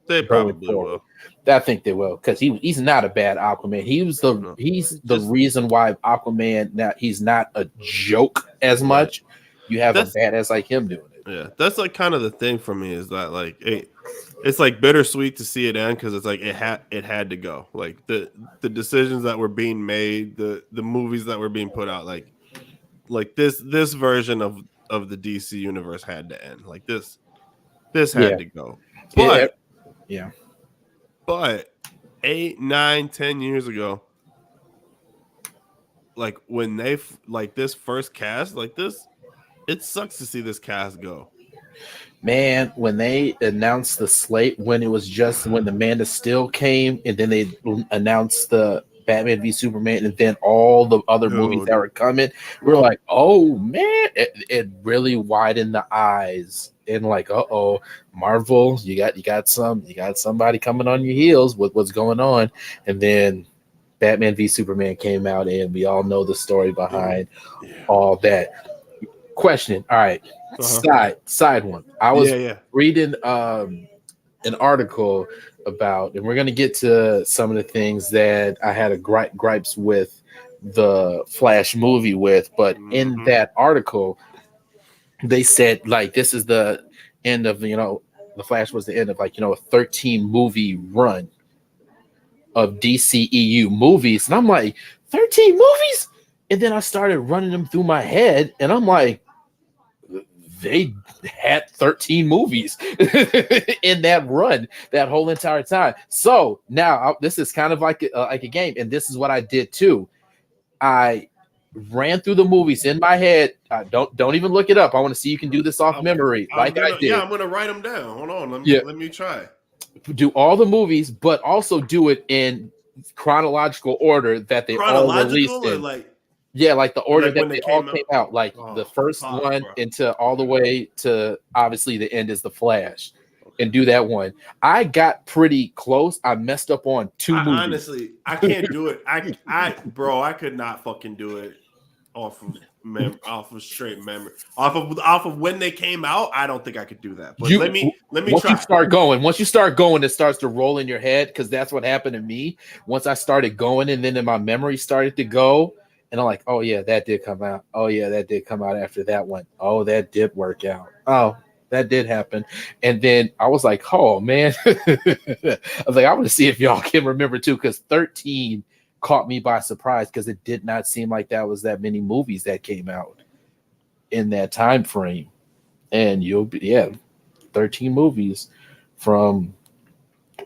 They probably will. I think they will because he's not a bad Aquaman. He's the reason why Aquaman now he's not a joke as much. Right. You have a badass like him doing it. Yeah, that's like kind of the thing for me is that like it's like bittersweet to see it end because it's like it had to go. Like the decisions that were being made, the movies that were being put out, like this version of the DC universe had to end. Like this had to go. But yeah. But 8, 9, 10 years ago, like when they like this first cast, like this, it sucks to see this cast go. Man, when they announced the slate, when the Man of Steel came, and then they announced the Batman v Superman, and then all the other movies that were coming, we were like, oh man, it really widened the eyes. And like, Marvel, you got somebody coming on your heels with what's going on. And then Batman v Superman came out, and we all know the story behind all that. Question. All right. Side one. I was reading an article about, and we're gonna get to some of the things that I had a gripes with the Flash movie with, but in that article they said like this is the end of the Flash was the end of a 13 movie run of DCEU movies, and I'm like 13 movies, and then I started running them through my head, and I'm like they had 13 movies in that run that whole entire time. So now this is kind of like a game, and this is what I did too. I ran through the movies in my head. Don't even look it up. I want to see you can do this off memory, I did. Yeah, I'm gonna write them down. Hold on, let me try. Do all the movies, but also do it in chronological order that they all released in. Like the order that they all came out. Like the first one into all the way to obviously the end is the Flash. And do that one. I got pretty close. I messed up on 2 movies. Honestly, I can't do it. I could not fucking do it off of straight memory. Off of when they came out, I don't think I could do that. But let me once try. Once you start going, it starts to roll in your head because that's what happened to me. Once I started going, and then my memory started to go, and I'm like, oh yeah, that did come out. Oh yeah, that did come out after that one. Oh, that did work out. Oh, that did happen. And then I was like, oh man. I was like, I want to see if y'all can remember too, because 13 caught me by surprise because it did not seem like that was that many movies that came out in that time frame. And 13 movies from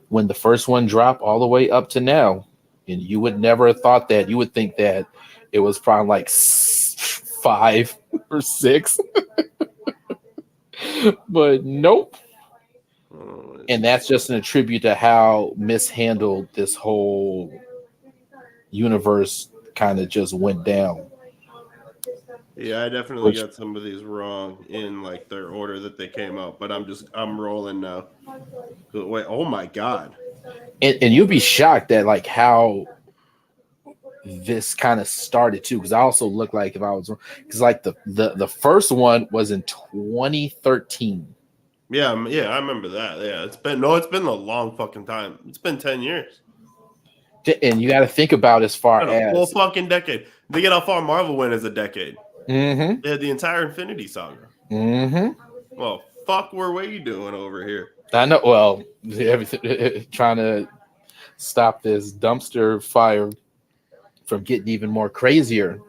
when the first one dropped all the way up to now. And you would never have thought that. You would think that it was probably like 5 or 6. But nope. And that's just an tribute to how mishandled this whole universe kind of just went down. Yeah, I definitely got some of these wrong in like their order that they came out, but I'm rolling now. Wait, oh my god. And you'll be shocked at like how this kind of started too, because I also look like if I was because like the first one was in 2013. Yeah, I remember that. Yeah, it's been a long fucking time. It's been 10 years. And you got to think about as far as full fucking decade. Think how far Marvel went as a decade. Mm-hmm. They had the entire Infinity Saga. Mm-hmm. Well, fuck, what are you doing over here? I know. Well, everything trying to stop this dumpster fire from getting even more crazier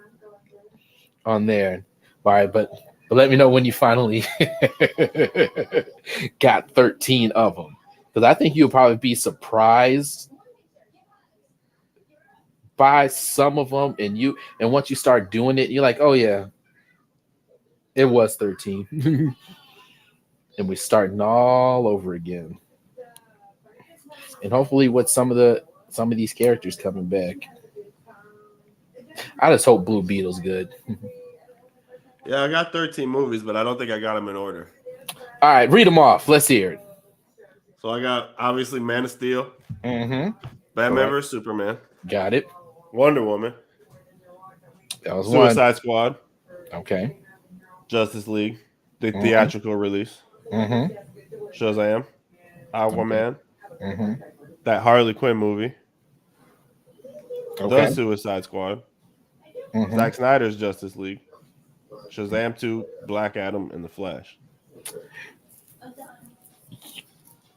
on there. All right, but let me know when you finally got 13 of them, because I think you'll probably be surprised by some of them, and once you start doing it, you're like, oh yeah, it was 13. And we're starting all over again, and hopefully with some of these characters coming back. I just hope Blue Beetle's good. Yeah, I got 13 movies, but I don't think I got them in order. All right, read them off. Let's hear it. So I got obviously Man of Steel, Mm-hmm. Batman vs Superman, Got it. Wonder Woman, That was Suicide Squad, Okay. Justice League, the theatrical release, Mm-hmm. Shazam, Aquaman, Mm-hmm. that Harley Quinn movie, Okay. The Suicide Squad, Mhm. Zack Snyder's Justice League, Shazam 2, Black Adam, and The Flash.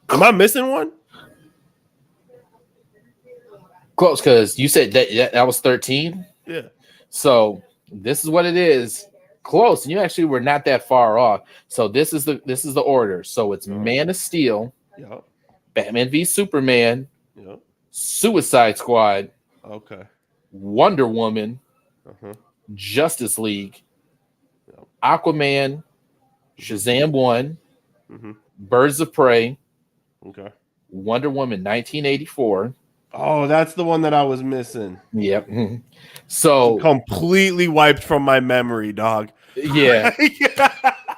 Am I missing one? Close, because you said that was 13. Yeah. So this is what it is. Close, and you actually were not that far off. So this is the order. So it's Man of Steel, Yep. Batman v Superman, Yep. Suicide Squad, Okay. Wonder Woman, Uh-huh. Justice League, Yep. Aquaman, Shazam 1, Mm-hmm. Birds of Prey, Okay. Wonder Woman 1984. Oh, that's the one that I was missing. Yep. So Completely wiped from my memory, dog. yeah,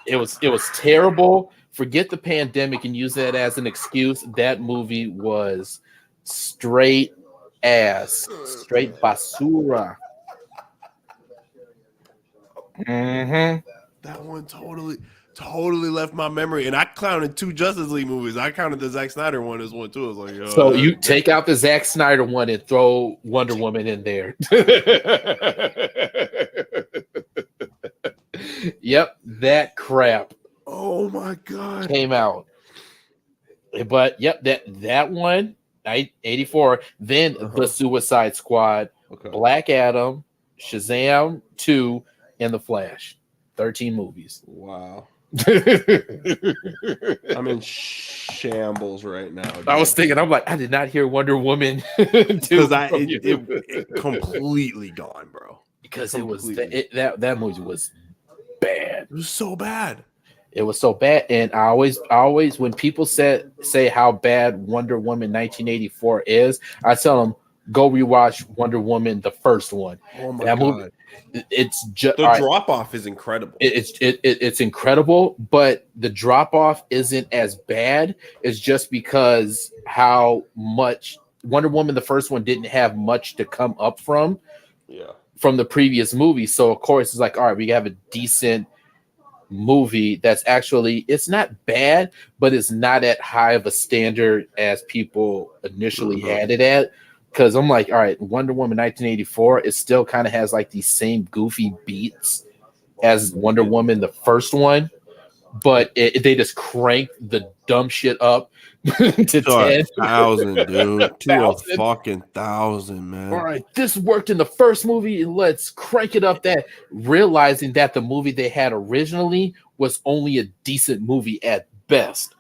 it was terrible. Forget the pandemic and use that as an excuse. That movie was straight basura. Mm-hmm. That one totally left my memory. And I counted 2 Justice League movies. I counted the Zack Snyder one as one too. I was like, yo. So you take out the Zack Snyder one and throw Wonder Woman in there. Yep, that crap Oh my god. came out. But yep, that one, 84. Then the Suicide Squad, Okay. Black Adam, Shazam 2, and The Flash. 13 movies. Wow. I'm in shambles right now. I was thinking, I'm like, I did not hear Wonder Woman 2 because from you. it completely gone, bro. Because it was Completely. that movie was bad. It was so bad. It was so bad, and I always when people say how bad Wonder Woman 1984 is, I tell them go rewatch Wonder Woman the first one. Oh my That god. movie, it's just The drop off is incredible. it's incredible, but the drop off isn't as bad. It's just because how much Wonder Woman the first one didn't have much to come up from the previous movie. So of course it's like, all right, we have a decent movie that's actually, it's not bad, but it's not at high of a standard as people initially had it at. Because I'm like, all right, Wonder Woman 1984, it still kind of has like these same goofy beats as Wonder Woman the first one, but they just cranked the dumb shit up to 10. 1,000, dude. To a 1,000. fucking 1,000, man. All right, this worked in the first movie, and let's crank it up. That realizing that the movie they had originally was only a decent movie at best,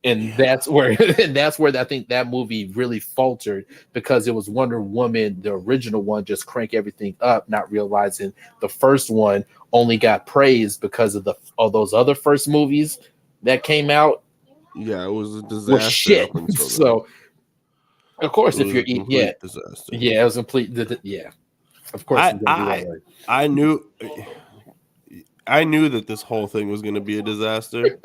and that's where I think that movie really faltered, because it was Wonder Woman, the original one, just crank everything up, not realizing the first one only got praised because of those other first movies that came out. Yeah, it was a disaster. Was shit. up until then. So, of course, It if was you're a complete disaster. yeah, it was complete. Yeah, of course. I knew that this whole thing was going to be a disaster.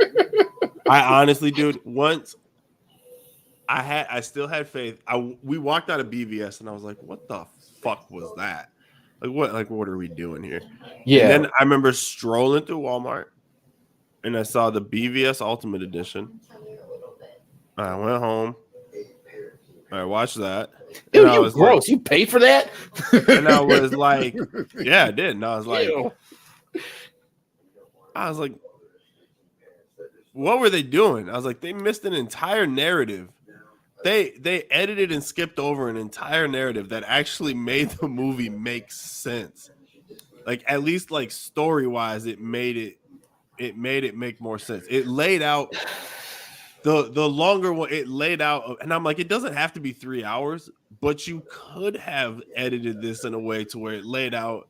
I honestly, dude, once I still had faith. We walked out of BVS and I was like, what the fuck was that? What are we doing here? Yeah. And then I remember strolling through Walmart and I saw the BVS Ultimate Edition. I went home. I watched that. Ew, And I you was gross. You paid for that? and I was like, yeah, I did. And I was like, Ew. what were they doing? I was like, they missed an entire narrative. They edited and skipped over an entire narrative that actually made the movie make sense. Like, at least like story-wise, it made it make more sense. It laid out the longer one, it laid out, and I'm like, it doesn't have to be 3 hours, but you could have edited this in a way to where it laid out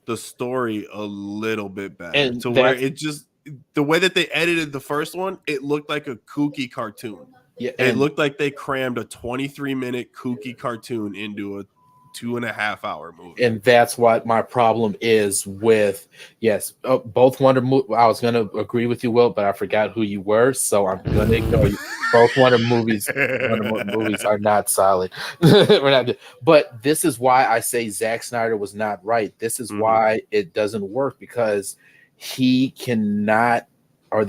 the story a little bit better, And to where it just, the way that they edited the first one, it looked like a kooky cartoon. Yeah, It looked like they crammed a 23-minute kooky cartoon into a 2.5 hour movie. and that's what my problem is with both I was gonna agree with you, Will, but I forgot who you were, so I'm gonna ignore you. Both Wonder movies are not solid. We're not, but this is why I say Zack Snyder was not right. This is why it doesn't work, because he cannot or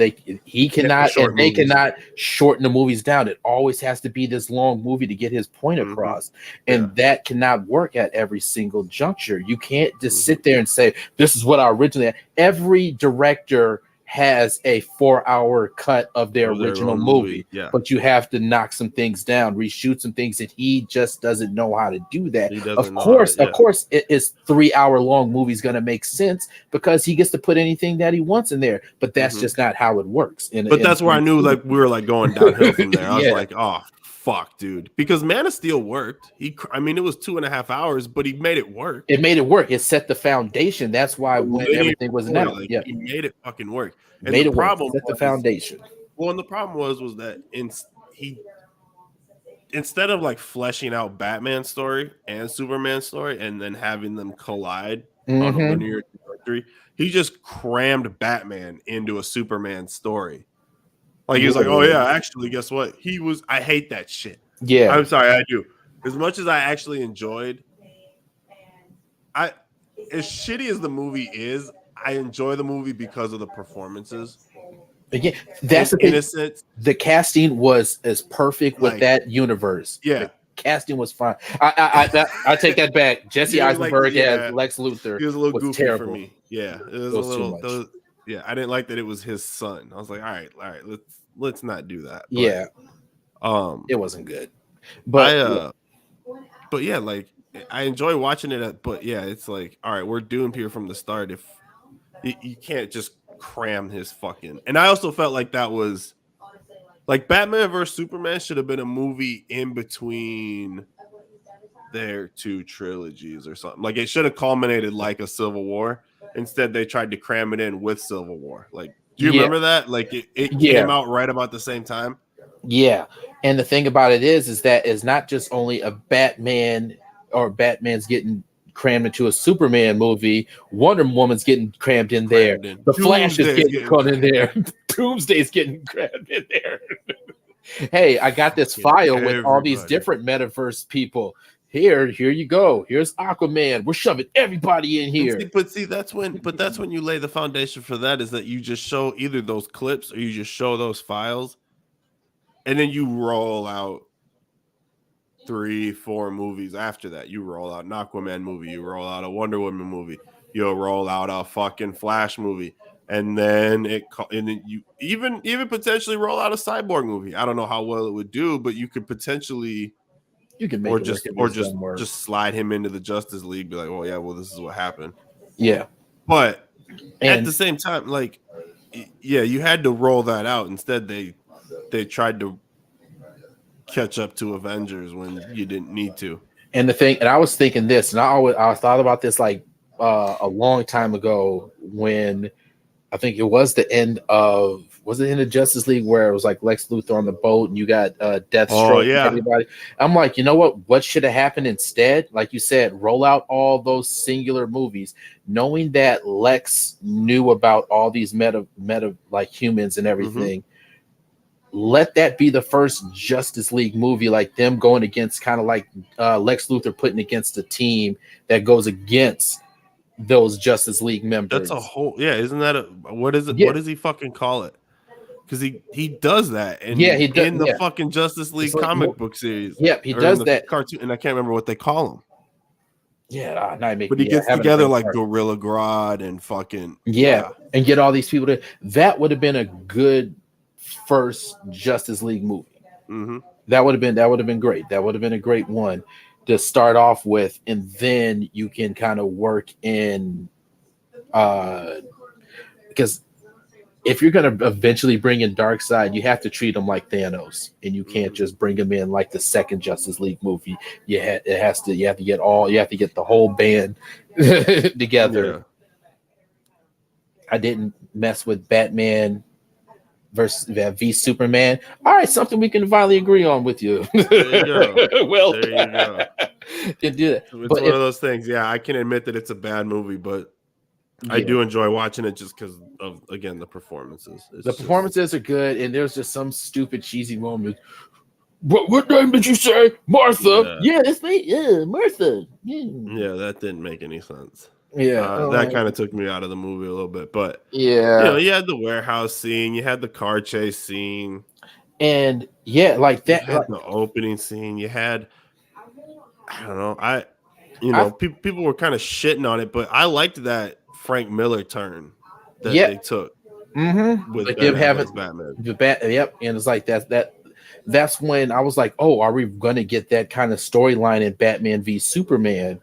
he cannot, and they cannot shorten the movies down. It always has to be this long movie to get his point across, and that cannot work at every single juncture. You can't just sit there and say, this is what I originally. Every director has a 4-hour cut of their original movie, but you have to knock some things down, reshoot some things, that he just doesn't know how to do that. Of course, his 3-hour long movie is going to make sense because he gets to put anything that he wants in there, but that's just not how it works. But that's where I knew like we were like going downhill from there. I was like, oh fuck, dude, because Man of Steel worked. It was 2.5 hours, but he made it work. It set the foundation. That's why when everything was announced, he made it fucking work. And made the it problem work. Set the foundation. Well, and the problem was that instead of like fleshing out Batman's story and Superman's story and then having them collide on a linear trajectory, he just crammed Batman into a Superman story. Like he was like, oh yeah, actually, guess what? I hate that shit. Yeah. I'm sorry, I do. As much as I actually enjoyed, as shitty as the movie is, I enjoy the movie because of the performances. Again, that's the innocent. The casting was as perfect with that universe. Yeah. The casting was fine. I take that back. Jesse Eisenberg as Lex Luthor. He was a little goofy terrible. for me. Yeah. It was a little I didn't like that it was his son. I was like, all right, let's not do that. But, it wasn't good. But yeah, like I enjoy watching it. But yeah, it's like, all right, we're doomed here from the start. If you can't just cram his fucking. And I also felt like that was like Batman versus Superman should have been a movie in between their two trilogies or something. Like it should have culminated like a Civil War. Instead, they tried to cram it in with Civil War. Like, do you remember that? Like it came out right about the same time. Yeah. And the thing about it is that it's not just only a Batman or Batman's getting crammed into a Superman movie. Wonder Woman's getting crammed in there. The Flash is getting caught in there. Doomsday's getting crammed in there. Hey, I got this file with all these different metaverse people. Here you go. Here's Aquaman. We're shoving everybody in here. But that's when you lay the foundation for that, is that you just show either those clips or you just show those files, and then you roll out 3-4 movies after that. You roll out an Aquaman movie, you roll out a Wonder Woman movie, you'll roll out a fucking Flash movie, and then you even potentially roll out a Cyborg movie. I don't know how well it would do, but you could potentially make just slide him into the Justice League, be like, oh yeah, well this is what happened. Yeah. But at the same time, like, yeah, you had to roll that out. Instead, they tried to catch up to Avengers when you didn't need to. And I was thinking this, and I thought about this like a long time ago when I think it was the end of Justice League where it was like Lex Luthor on the boat and you got Deathstroke and everybody. I'm like, you know what should have happened instead? Like you said, roll out all those singular movies, knowing that Lex knew about all these meta like humans and everything. Let that be the first Justice League movie, like them going against kind of like Lex Luthor putting against a team that goes against those Justice League members. That's a whole isn't that what is it? Yeah. What does he fucking call it? Because he does that, and he does in the fucking Justice League comic book series. Yep, he does that cartoon, and I can't remember what they call him. Yeah, but he gets together like Gorilla Grodd and fucking and get all these people that would have been a good first Justice League movie. That would have been great. That would have been a great one to start off with, and then you can kind of work in because if you're going to eventually bring in Darkseid, you have to treat him like Thanos, and you can't just bring him in like the second Justice League movie. You have to get the whole band together. I didn't mess with Batman versus v Superman. All right, something we can finally agree on with you. There you go. Well, there you go. It's one of those things. Yeah, I can admit that it's a bad movie, but I do enjoy watching it just because of, again, the performances. Performances are good, and there's just some stupid cheesy moment. What name did you say? Martha. Yeah, that's me. Yeah, Martha. Yeah, that didn't make any sense. Yeah, That kind of took me out of the movie a little bit. But yeah, you had the warehouse scene, you had the car chase scene, and yeah, like you that. had the opening scene, you had I don't know, people were kind of shitting on it, but I liked that Frank Miller turn that Yeah. they took with Like Ben them having Affleck's Batman. Yep, and it's like that's when I was like, oh, are we gonna get that kind of storyline in Batman v Superman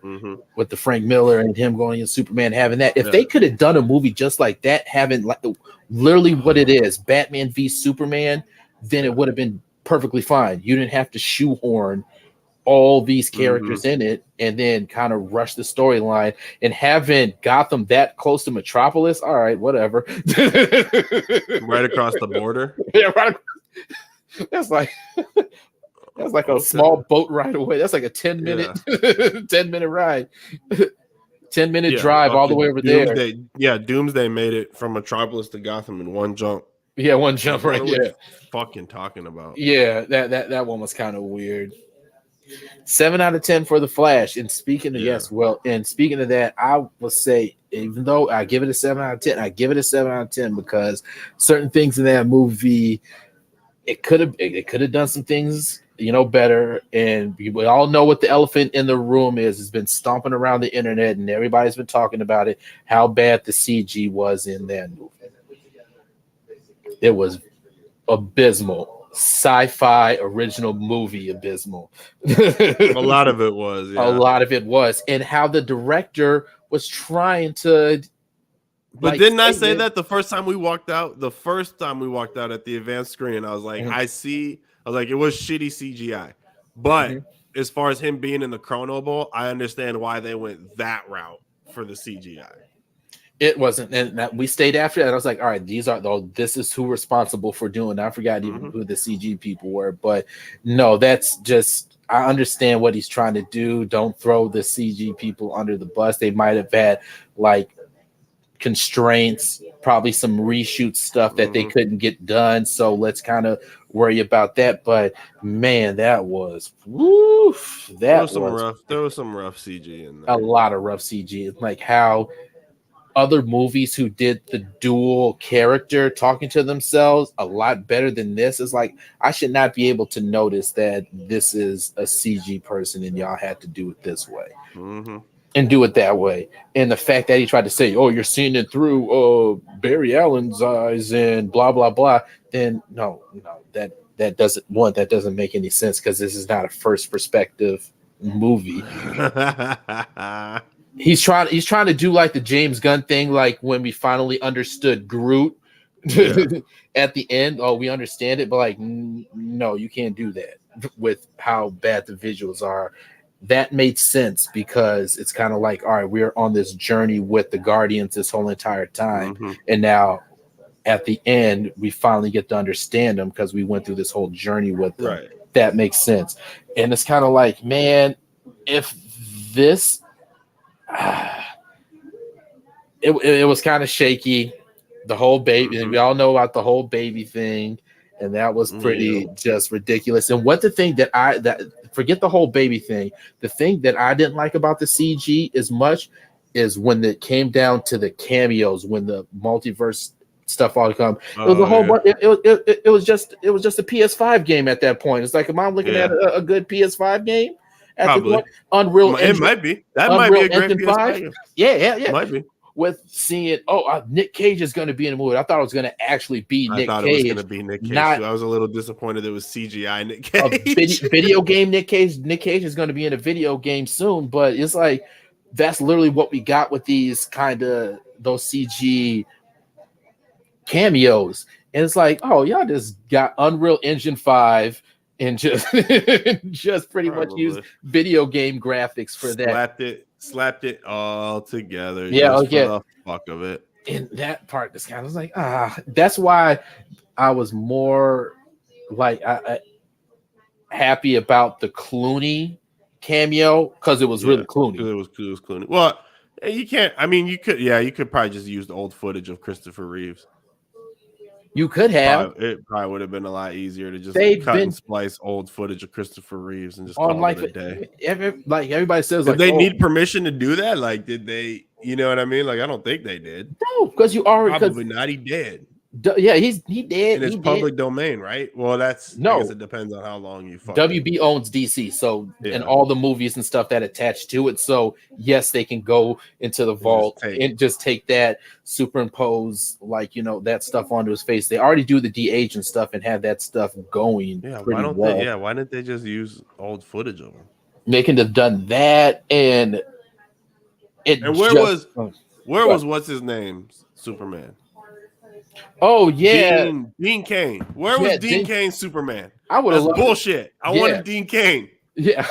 with the Frank Miller and him going in Superman having that? If they could have done a movie just like that, having like literally what it is, Batman v Superman, then it would have been perfectly fine. You didn't have to shoehorn all these characters in it and then kind of rush the storyline, and having Gotham that close to Metropolis. All right, whatever. Right across the border. Yeah, right. That's like a small boat ride away. That's like a 10-minute 10-minute ride. 10-minute drive all the way over there. Yeah, Doomsday made it from Metropolis to Gotham in one jump. Yeah, one jump right there. Fucking talking about. Yeah, that one was kind of weird. 7 out of 10 for The Flash. And speaking of speaking of that, I will say, even though I give it a 7 out of 10, I give it a 7 out of 10 because certain things in that movie, it could have done some things, better. And we all know what the elephant in the room is. It's been stomping around the internet, and everybody's been talking about it. How bad the CG was in that movie. It was abysmal. Sci-fi original movie abysmal. A lot of it was. Yeah. A lot of it was, and how the director was trying to. But didn't I say that the first time we walked out? The first time we walked out at the advanced screen, I was like, it was shitty CGI. But as far as him being in the Chrono Ball, I understand why they went that route for the CGI. It wasn't, and we stayed after that. I was like, all right, this is who responsible for doing. I forgot even who the CG people were, but no, that's just, I understand what he's trying to do. Don't throw the CG people under the bus. They might have had like constraints, probably some reshoot stuff that they couldn't get done. So let's kind of worry about that. But man, that was there was some rough CG in there. A lot of rough CG. Like how other movies who did the dual character talking to themselves a lot better than this is like, I should not be able to notice that this is a CG person and y'all had to do it this way and do it that way. And the fact that he tried to say, oh, you're seeing it through Barry Allen's eyes and blah, blah, blah. Then no, that doesn't make any sense because this is not a first perspective movie. He's trying to do like the James Gunn thing, like when we finally understood Groot at the end. Oh, we understand it, but like, no, you can't do that with how bad the visuals are. That made sense because it's kind of like, all right, we're on this journey with the Guardians this whole entire time, and now at the end we finally get to understand them because we went through this whole journey with them. Right. That makes sense, and it's kind of like, man, if this. It was kind of shaky, the whole baby, and we all know about the whole baby thing, and that was pretty just ridiculous. And what the thing that forget the whole baby thing, the thing that I didn't like about the CG as much is when it came down to the cameos, when the multiverse stuff all come. It was a whole bunch. It was just a PS5 game at that point. It's like, am I looking at a good PS5 game? Probably. Unreal Engine, it might be. That might be a great PS5. Yeah. Might be. With seeing, Nick Cage is going to be in the movie. I thought it was going to actually be Nick Cage. I thought it was going to be Nick Cage. I was a little disappointed it was CGI Nick Cage. Video game Nick Cage. Nick Cage is going to be in a video game soon, but it's like that's literally what we got with these those CG cameos. And it's like, oh, y'all just got Unreal Engine 5 and just pretty much use video game graphics for that. Slapped it all together. Yeah, for the fuck of it. And that part just kind of was like, that's why I was more like happy about the Clooney cameo because it was really Clooney. It was Clooney. Well, you can't. I mean, you could probably just use the old footage of Christopher Reeves. You could have. It probably would have been a lot easier to just cut and splice old footage of Christopher Reeves and just call it a day. Like everybody says, did they need permission to do that? Like, did they? You know what I mean? Like, I don't think they did. No, because you already Probably not. He did. Yeah, he did. And it's public domain, right? Well, that's no. I guess it depends on how long you fucking. WB owns DC, so and all the movies and stuff that attach to it. So yes, they can go into the vault and just take that, superimpose like that stuff onto his face. They already do the de-age and stuff and have that stuff going. Yeah, why don't they? Yeah, why didn't they just use old footage of him? They can have done that, and where was what's his name? Superman. Oh yeah, Dean Cain. Where was Dean Cain Superman? I would have bullshit. I wanted Dean Cain. Yeah,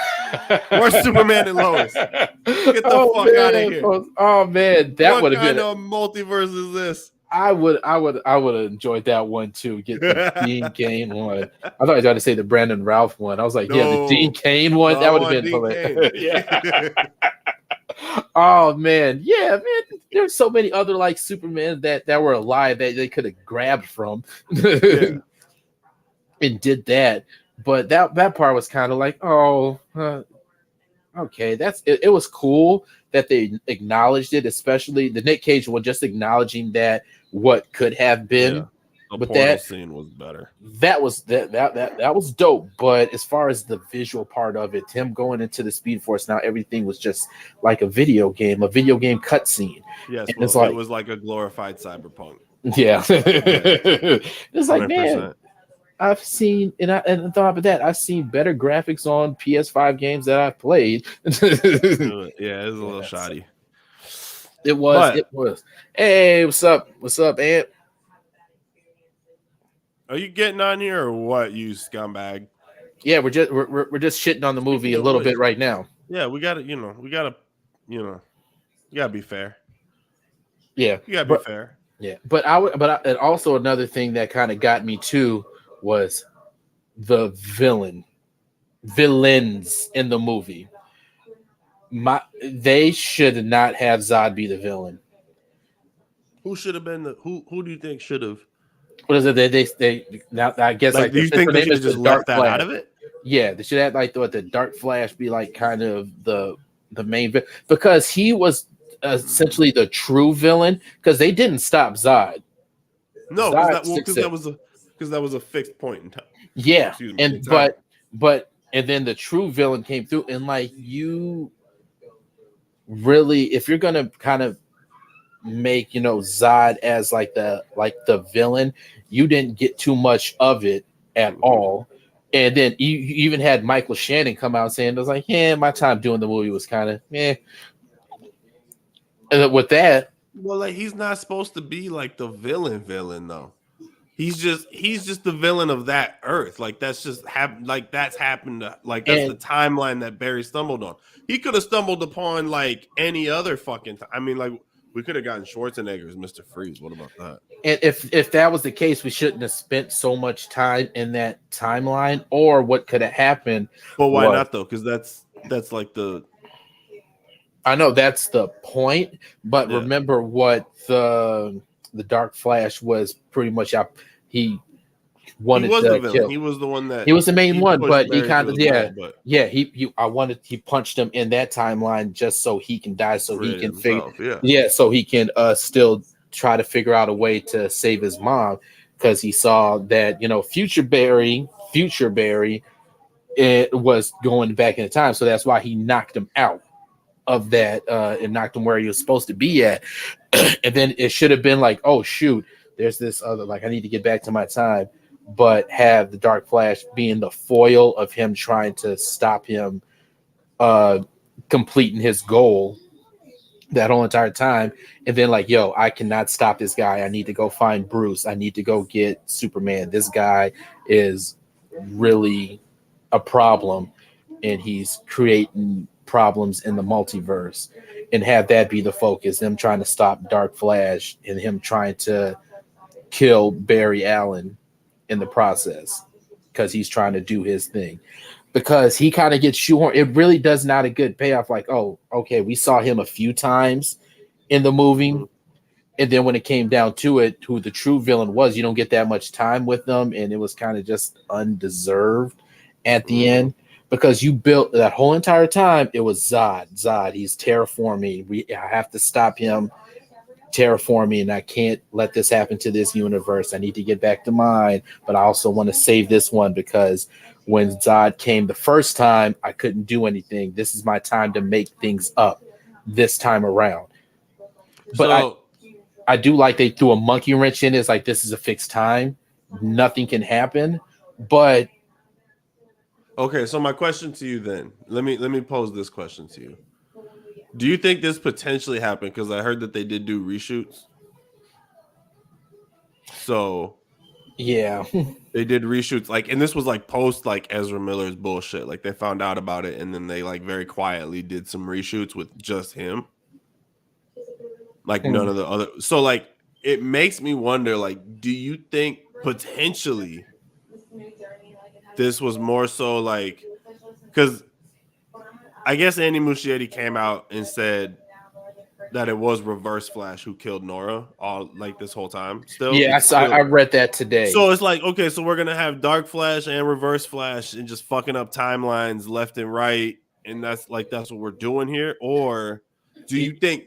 where's Superman and Lois? Get the fuck out of here! Oh man, that would have been. What kind of multiverse is this? I would have enjoyed that one too. Get the Dean Cain one. I thought I was going to say the Brandon Ralph one. I was like, the Dean Cain one. That would have been fun. Yeah. Oh man, yeah, man. There's so many other like Superman that were alive that they could have grabbed from and did that. But that part was kind of like, okay, that's it. It was cool that they acknowledged it, especially the Nick Cage one, just acknowledging that what could have been. Yeah. But that scene was better. That was that was dope. But as far as the visual part of it, him going into the Speed Force, now everything was just like a video game cutscene. Yes, and it was like a glorified Cyberpunk. Yeah, it's like 100%. Man, I've seen and thought about that. I've seen better graphics on PS5 games that I've played. Yeah, it was a little shoddy. It was. Hey, what's up? What's up, Ant? Are you getting on here or what, you scumbag? Yeah, we're just shitting on the movie a little bit right now. Yeah, we gotta be fair. Yeah, you gotta be fair. Yeah, and also another thing that kind of got me too was the villains in the movie. They should not have Zod be the villain. Who should have been who do you think should have? What is it? They now I guess like do you think they should just left that out of it? Yeah, they should have like the Dark Flash be like kind of the main villain because he was essentially the true villain because they didn't stop Zod. No, because that was a fixed point in time. Yeah, and but then the true villain came through and like you really if you're gonna kind of make Zod as like the villain, you didn't get too much of it at all. And then you even had Michael Shannon come out saying, "I was like, yeah, my time doing the movie was kind of meh." And with that, well, like he's not supposed to be like the villain though. He's just the villain of that Earth. Like that's just happened. Like that's happened. Like that's the timeline that Barry stumbled on. He could have stumbled upon like any other fucking time. I mean, like. We could have gotten Schwarzenegger as Mr. Freeze. What about that? And if that was the case, we shouldn't have spent so much time in that timeline. Or what could have happened? Well, why not though? Because that's like the. I know that's the point, but remember what the Dark Flash was pretty much. He wanted to kill. He was the one that he was the main one, but he kind of he punched him in that timeline just so he can die, so he can so he can still try to figure out a way to save his mom because he saw that future Barry it was going back in time, so that's why he knocked him out of that and knocked him where he was supposed to be at. And then it should have been like, oh shoot, there's this other like I need to get back to my time. But have the Dark Flash being the foil of him trying to stop him completing his goal that whole entire time. And then like, yo, I cannot stop this guy. I need to go find Bruce. I need to go get Superman. This guy is really a problem and he's creating problems in the multiverse. And have that be the focus, them trying to stop Dark Flash and him trying to kill Barry Allen in the process because he's trying to do his thing because he kind of gets shoehorned. It really does not a good payoff. Like, oh, okay, we saw him a few times in the movie. And then when it came down to it, who the true villain was, you don't get that much time with them. And it was kind of just undeserved at the end. because you built that whole entire time. It was Zod. He's terraforming. I have to stop him terraforming, and I can't let this happen to this universe. I need to get back to mine, but I also want to save this one because when Zod came the first time, I couldn't do anything. This is my time to make things up this time around. But I do like they threw a monkey wrench in. It's like, this is a fixed time. Nothing can happen. But okay, so my question to you then, let me pose this question to you. Do you think this potentially happened? Because I heard that they did do reshoots. So yeah, they did reshoots, like, and this was like post like Ezra Miller's bullshit. Like they found out about it and then they like very quietly did some reshoots with just him. Like none of the other. So like it makes me wonder, like, do you think potentially this was more so like, because I guess Andy Muschietti came out and said that it was Reverse Flash who killed Nora all like this whole time. Still, yeah, I read that today. So it's like, okay, so we're gonna have Dark Flash and Reverse Flash and just fucking up timelines left and right, and that's what we're doing here. Or do you think?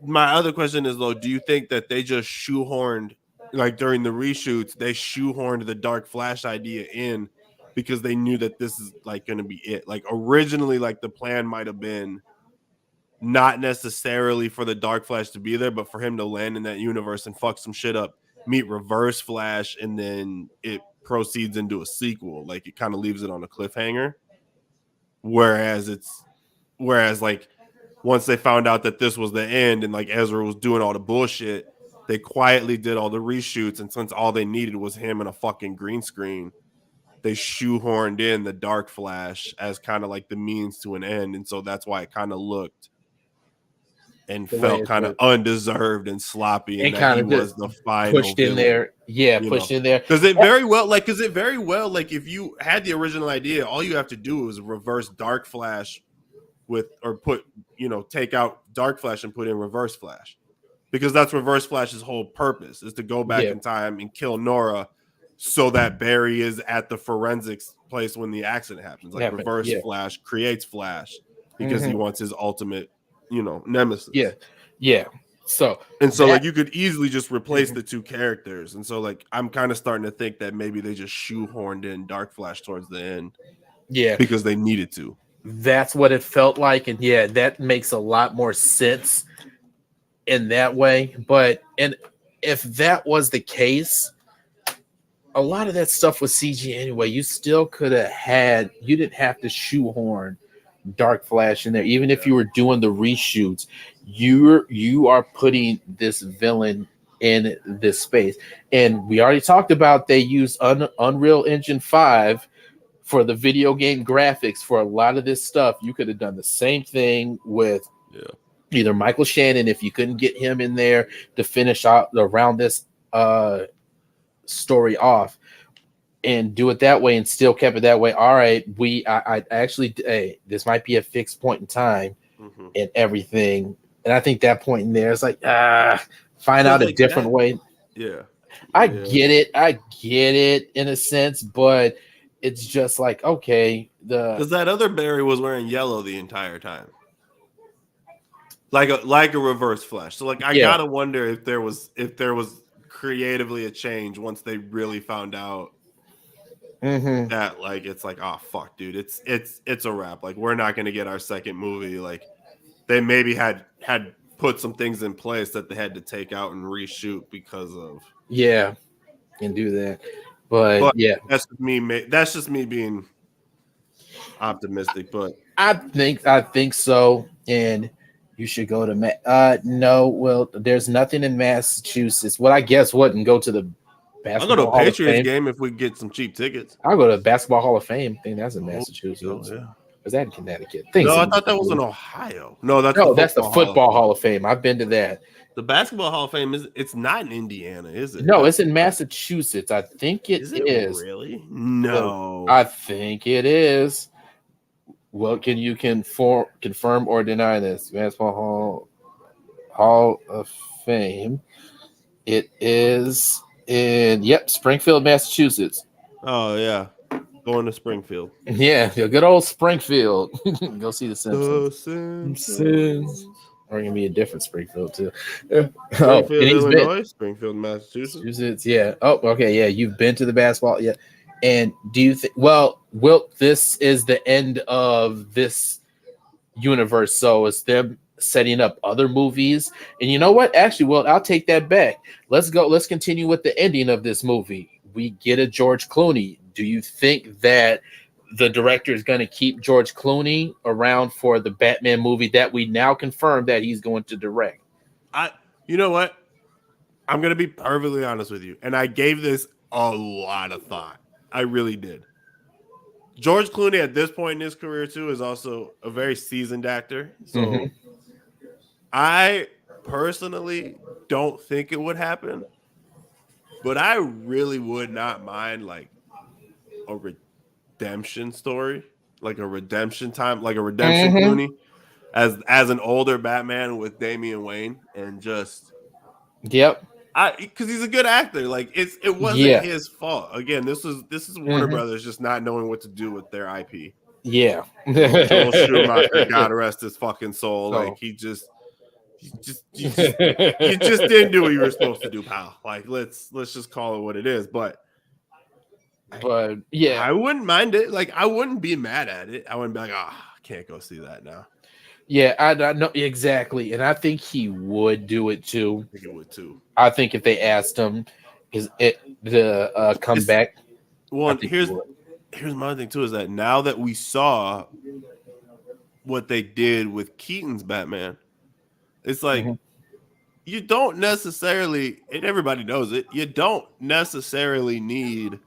My other question is though, do you think that they just shoehorned, like during the reshoots, they shoehorned the Dark Flash idea in because they knew that this is like going to be it? Like originally, like the plan might have been not necessarily for the Dark Flash to be there, but for him to land in that universe and fuck some shit up, meet Reverse Flash, and then it proceeds into a sequel. Like it kind of leaves it on a cliffhanger. Whereas like once they found out that this was the end and like Ezra was doing all the bullshit, they quietly did all the reshoots. And since all they needed was him and a fucking green screen, they shoehorned in the Dark Flash as kind of like the means to an end. And so that's why it kind of looked and felt kind of undeserved and sloppy. And that he was the final pushed in there. Yeah, pushed in there. Because it very well, like if you had the original idea, all you have to do is reverse Dark Flash take out Dark Flash and put in Reverse Flash, because that's Reverse Flash's whole purpose, is to go back in time and kill Nora so that Barry is at the forensics place when the accident happens. Like Reverse Flash creates Flash because he wants his ultimate, nemesis. Yeah. So like you could easily just replace the two characters. And so like I'm kind of starting to think that maybe they just shoehorned in Dark Flash towards the end. Yeah. Because they needed to. That's what it felt like. And yeah, that makes a lot more sense in that way. But if that was the case, a lot of that stuff was CG anyway. You still could have you didn't have to shoehorn Dark Flash in there. Even if you were doing the reshoots, you are putting this villain in this space. And we already talked about they use Unreal Engine 5 for the video game graphics for a lot of this stuff. You could have done the same thing with either Michael Shannon, if you couldn't get him in there to finish out around this story off, and do it that way and still kept it that way. All right, I actually, this might be a fixed point in time and everything. And I think that point in there is like, find out a different way. Yeah. I get it in a sense, but it's just like, okay, because that other Barry was wearing yellow the entire time, like a Reverse Flash. So like I gotta wonder if there was creatively a change once they really found out that like it's like, oh fuck, dude, it's a wrap. Like we're not gonna get our second movie. Like they maybe had put some things in place that they had to take out and reshoot because of and do that. But yeah, that's just me being optimistic. But I think so. And you should go to no. Well, there's nothing in Massachusetts. Well, I guess wouldn't go to the basketball. I'll go to a Patriots game if we get some cheap tickets. I'll go to the Basketball Hall of Fame. I think that's in Massachusetts. Is that in Connecticut? No, I thought that was in Ohio. No, that's the Football Hall of Fame. I've been to that. The Basketball Hall of Fame it's not in Indiana, is it? No, it's in Massachusetts. I think it is. Really? No. I think it is. Well, can you confirm or deny this? Basketball Hall of Fame. It is in Springfield, Massachusetts. Oh yeah. Going to Springfield. Yeah, good old Springfield. Go see the Simpsons. The Simpsons. Or gonna be a different Springfield too. Springfield, and he's been Illinois, Springfield, Massachusetts. yeah. Oh, okay, yeah. You've been to the basketball, yeah. And do you think? Well, Wilt, this is the end of this universe, so it's them setting up other movies. And you know what? Actually, Wilt, I'll take that back. Let's go. Let's continue with the ending of this movie. We get a George Clooney. Do you think that the director is going to keep George Clooney around for the Batman movie that we now confirm that he's going to direct? You know what? I'm going to be perfectly honest with you. And I gave this a lot of thought. I really did. George Clooney at this point in his career too is also a very seasoned actor. So I personally don't think it would happen, but I really would not mind like a redemption story, like a redemption time, like a redemption Clooney as an older Batman with Damian Wayne, and just because he's a good actor. Like it wasn't his fault. Again, this is Warner Brothers just not knowing what to do with their IP. Yeah, Joel Schumacher, God rest his fucking soul. Like you just didn't do what you were supposed to do, pal. Like let's just call it what it is. But yeah, I wouldn't mind it. Like I wouldn't be mad at it. I wouldn't be like, I can't go see that now. Yeah, I know exactly, and I think he would do it too. I think it would too. I think if they asked him, come back. Well, here's my thing too: is that now that we saw what they did with Keaton's Batman, it's like you don't necessarily, and everybody knows it. You don't necessarily need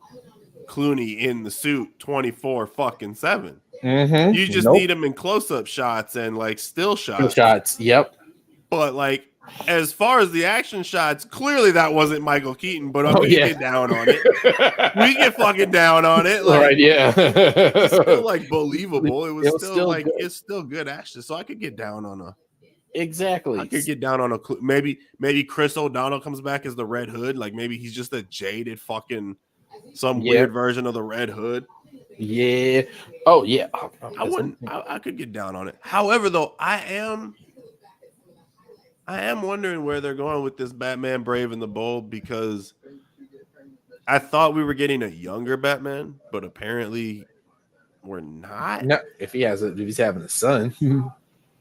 Clooney in the suit 24/7. You just need him in close-up shots and like still shots. Yep. But like as far as the action shots, clearly that wasn't Michael Keaton. But we get down on it. We get fucking down on it. Like, right? Yeah. It's still like believable. It was still like good. It's still good action. So I could get down on a. Exactly. I could get down on a maybe Chris O'Donnell comes back as the Red Hood. Like maybe he's just a jaded fucking some weird version of the Red Hood. Yeah. Oh yeah. I could get down on it. However, though, I am wondering where they're going with this Batman Brave and the Bold, because I thought we were getting a younger Batman, but apparently we're not. No, if he's having a son.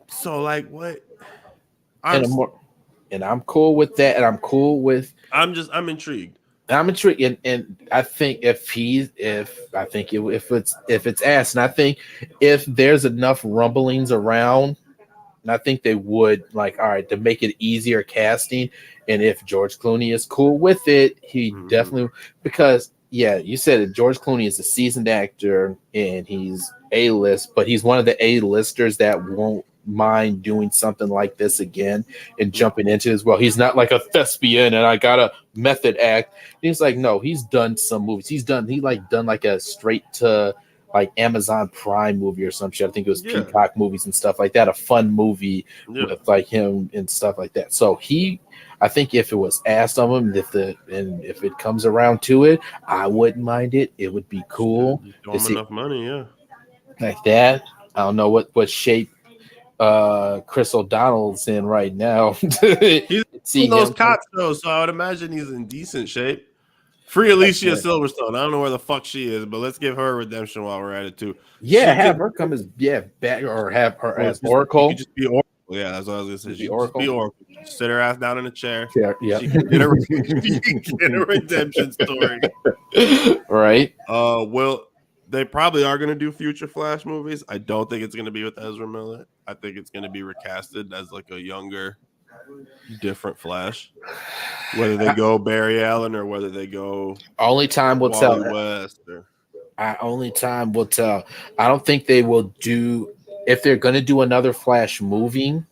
So like what? And I'm cool with that, and I'm cool with. I'm intrigued. I'm intrigued, and I think if it's asked, and I think if there's enough rumblings around, and I think they would like, all right, to make it easier casting, and if George Clooney is cool with it, he definitely, because you said it, George Clooney is a seasoned actor and he's A-list, but he's one of the A-listers that won't mind doing something like this again and jumping into as well. He's not like a thespian and I got a method act. He's like, no, he's done some movies. He done like a straight to like Amazon Prime movie or some shit. I think it was Peacock movies and stuff like that. A fun movie with like him and stuff like that. So I think if it was asked of him, if it comes around to it, I wouldn't mind it. It would be cool. Enough money, like that. I don't know what shape Chris O'Donnell's in right now. He's in those cots though, so I would imagine he's in decent shape. Free Alicia Silverstone. I don't know where the fuck she is, but let's give her a redemption while we're at it too. Yeah, her come as back, or have her as Oracle. Just be Oracle. Yeah, that's what I was gonna say. She Oracle. Be Oracle. Sit her ass down in a chair. Yeah. She can get a redemption story. Right. Well, they probably are going to do future Flash movies. I don't think it's going to be with Ezra Miller. I think it's going to be recasted as like a younger, different Flash. Whether they go Barry Allen or whether they go only time will Wally tell. West only time will tell. I don't think they will do, if they're going to do another Flash movie,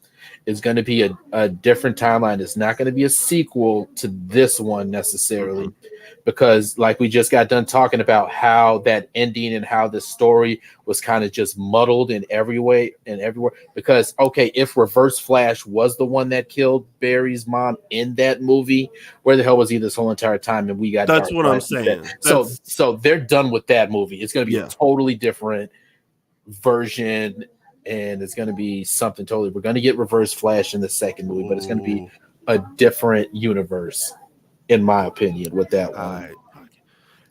It's going to be a different timeline. It's not going to be a sequel to this one necessarily, because like we just got done talking about how that ending and how the story was kind of just muddled in every way and everywhere. Because okay, if Reverse Flash was the one that killed Barry's mom in that movie, where the hell was he this whole entire time? And we got that's what I'm saying. So they're done with that movie. It's going to be a totally different version, and it's going to be something totally. We're going to get Reverse Flash in the second movie, but it's going to be a different universe, in my opinion, with that one.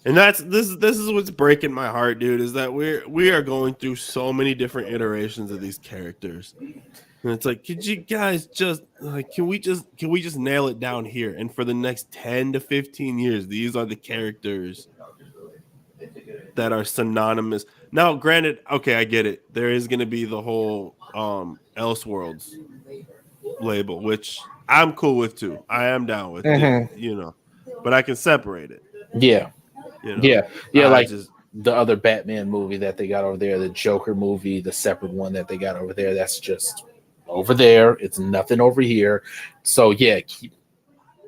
And this is what's breaking my heart, dude, is that we are going through so many different iterations of these characters. And it's like, could you guys just like can we just nail it down here? And for the next 10 to 15 years, these are the characters that are synonymous. Now, granted, okay, I get it. There is going to be the whole Elseworlds label, which I'm cool with too. I am down with it, but I can separate it. Yeah. I like the other Batman movie that they got over there, the Joker movie, the separate one that they got over there. That's just over there. It's nothing over here. So yeah,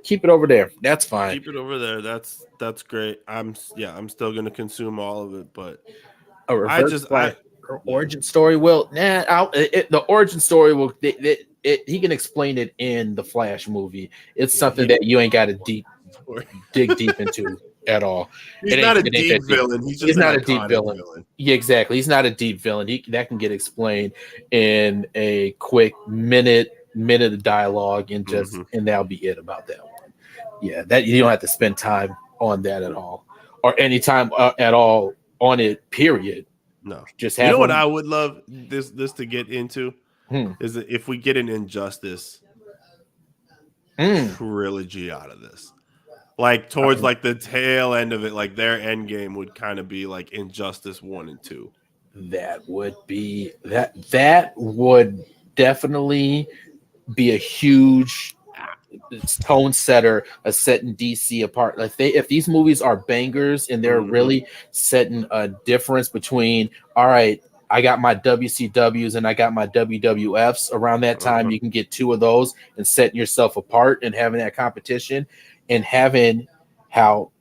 keep it over there. That's fine. Keep it over there. That's great. I'm still gonna consume all of it, but origin story. Well, the origin story will. He can explain it in the Flash movie. It's something that you ain't got to dig deep into at all. He's not a deep villain. He's not a deep villain. Yeah, exactly. He's not a deep villain. That can get explained in a quick minute of dialogue, and and that'll be it about that one. Yeah, that you don't have to spend time on that at all, or any time at all on it. Period. No, just have. You know what I would love this to get into is that if we get an Injustice trilogy out of this, like towards like the tail end of it, like their end game would kind of be like Injustice 1 and 2. That would be that would definitely be a huge tone setter, a setting DC apart. Like if these movies are bangers and they're really setting a difference between, all right, I got my WCWs and I got my WWFs around that time. You can get two of those and setting yourself apart and having that competition, and having how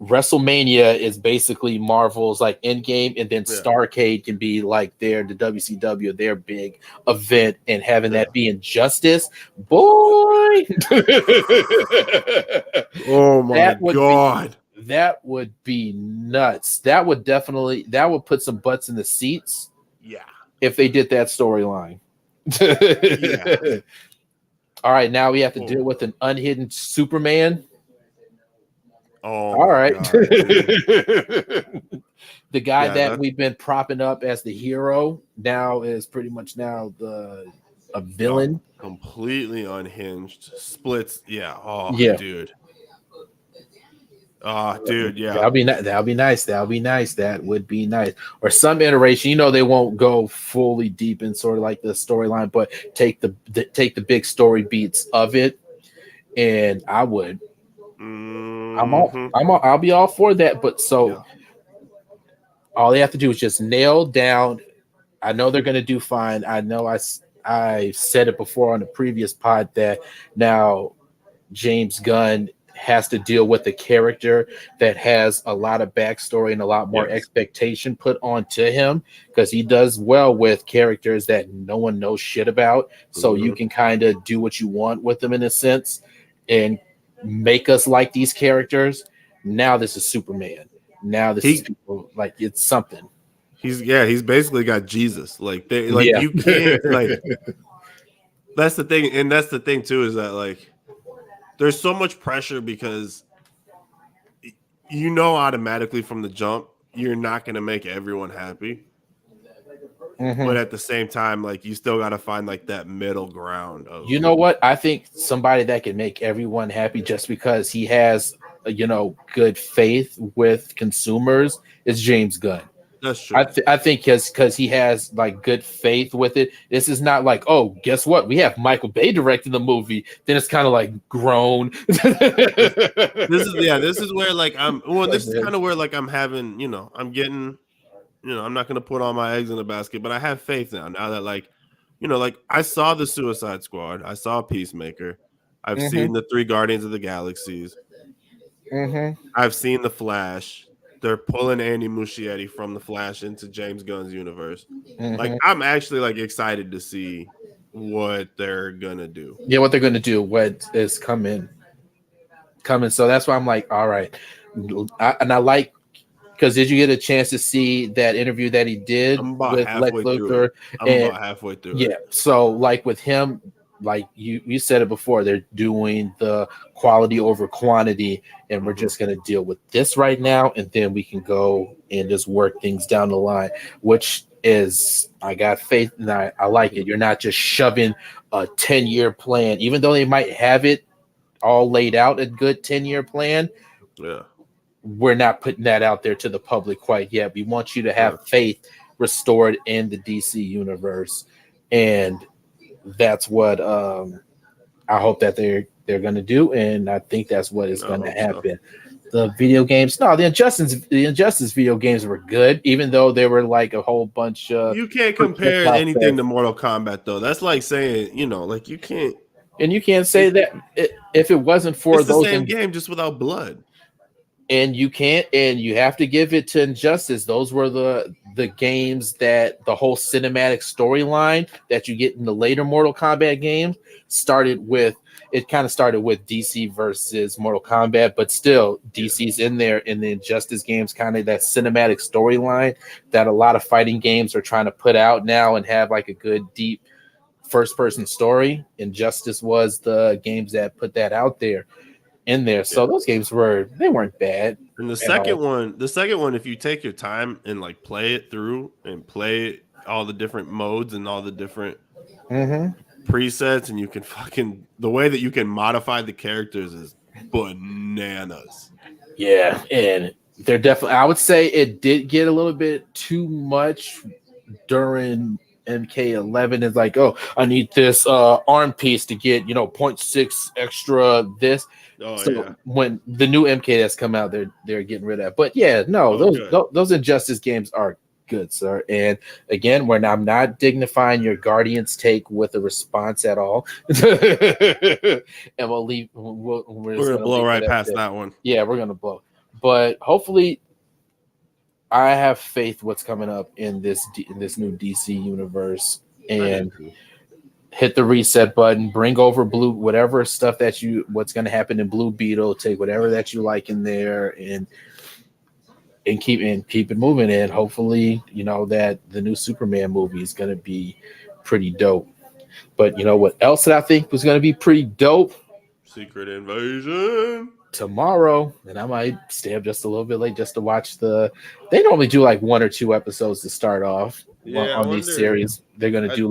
WrestleMania is basically Marvel's like Endgame, and then Starrcade can be like the WCW, their big event, and having that be Injustice, boy. Oh my God. That would be nuts. That would put some butts in the seats. Yeah. If they did that storyline. Yeah. All right, now we have to deal with an unhidden Superman. Oh, all right. The guy that we've been propping up as the hero now is pretty much now a villain. Completely unhinged. Splits. Yeah. Oh, yeah. Dude. Oh, dude. Yeah. That'll be nice. That would be nice. Or some iteration. They won't go fully deep in sort of like the storyline, but take the big story beats of it. And I would. I'll be all for that. But all they have to do is just nail down. I know they're going to do fine. I know I said it before on the previous pod that now James Gunn has to deal with a character that has a lot of backstory and a lot more expectation put onto him, because he does well with characters that no one knows shit about. So you can kind of do what you want with them in a sense and make us like these characters. Now this is Superman. Now this is people, like it's something. He's basically got Jesus. You can't like. That's the thing, and that's the thing too, is that like there's so much pressure because automatically from the jump you're not going to make everyone happy. But at the same time, like you still got to find like that middle ground of, what? I think somebody that can make everyone happy just because he has, good faith with consumers is James Gunn. That's true. I think because he has like good faith with it. This is not like, oh, guess what? We have Michael Bay directing the movie. Then it's kind of like grown. This is where like this is kind of where like I'm having, I'm getting, I'm not going to put all my eggs in the basket, but I have faith now that like like I saw the Suicide Squad, I saw Peacemaker, I've Mhm. seen the 3 Guardians of the Galaxies, I've seen the Flash. They're pulling Andy Muschietti from the Flash into James Gunn's universe. Like I'm actually like excited to see what they're gonna do. Yeah, what they're gonna do, what is coming. So that's why I'm like, all right, and I like, because did you get a chance to see that interview that he did I'm about with Lex halfway through Luthor? it. I'm And about halfway through yeah, it. so like with him, like you said it before, they're doing the quality over quantity, and we're just gonna deal with this right now, and then we can go and just work things down the line, which is, I got faith and I like it. You're not just shoving a 10-year plan, even though they might have it all laid out, a good 10-year plan. Yeah. We're not putting that out there to the public quite yet. We want you to have faith restored in the DC universe, and that's what I hope that they're going to do, and I think that's what is going to happen. The video games, no, the Injustice video games were good, even though they were like a whole bunch of. You can't compare anything to Mortal Kombat, though. That's like saying, like you can't. And you can't say that if it wasn't for it's the those same game, just without blood. And you can't, and you have to give it to Injustice. Those were the games that the whole cinematic storyline that you get in the later Mortal Kombat games started with. It kind of started with DC versus Mortal Kombat, but still DC's in there in the Injustice games, kind of that cinematic storyline that a lot of fighting games are trying to put out now and have like a good, deep first-person story. Injustice was the games that put that out there. In there, so those games weren't bad. And the second one, if you take your time and like play it through and play all the different modes and all the different presets, and you can the way that you can modify the characters is bananas. Yeah, and they're definitely, I would say it did get a little bit too much during MK11. Is like, oh, I need this arm piece to get 0.6 extra this. When the new MK that's come out, they're getting rid of that. But yeah, no, those Injustice games are good, sir. And again, I'm not dignifying your Guardians take with a response at all. And we'll leave. We're gonna blow right past that one. Yeah, we're gonna blow. But hopefully, I have faith what's coming up in this new DC universe, and hit the reset button, bring over Blue, whatever stuff what's going to happen in Blue Beetle, take whatever that you like in there, and keep it moving. And hopefully, that the new Superman movie is going to be pretty dope. But what else that I think was going to be pretty dope? Secret Invasion tomorrow, and I might stay up just a little bit late just to watch they normally do like 1 or 2 episodes to start off on these series. They're going to do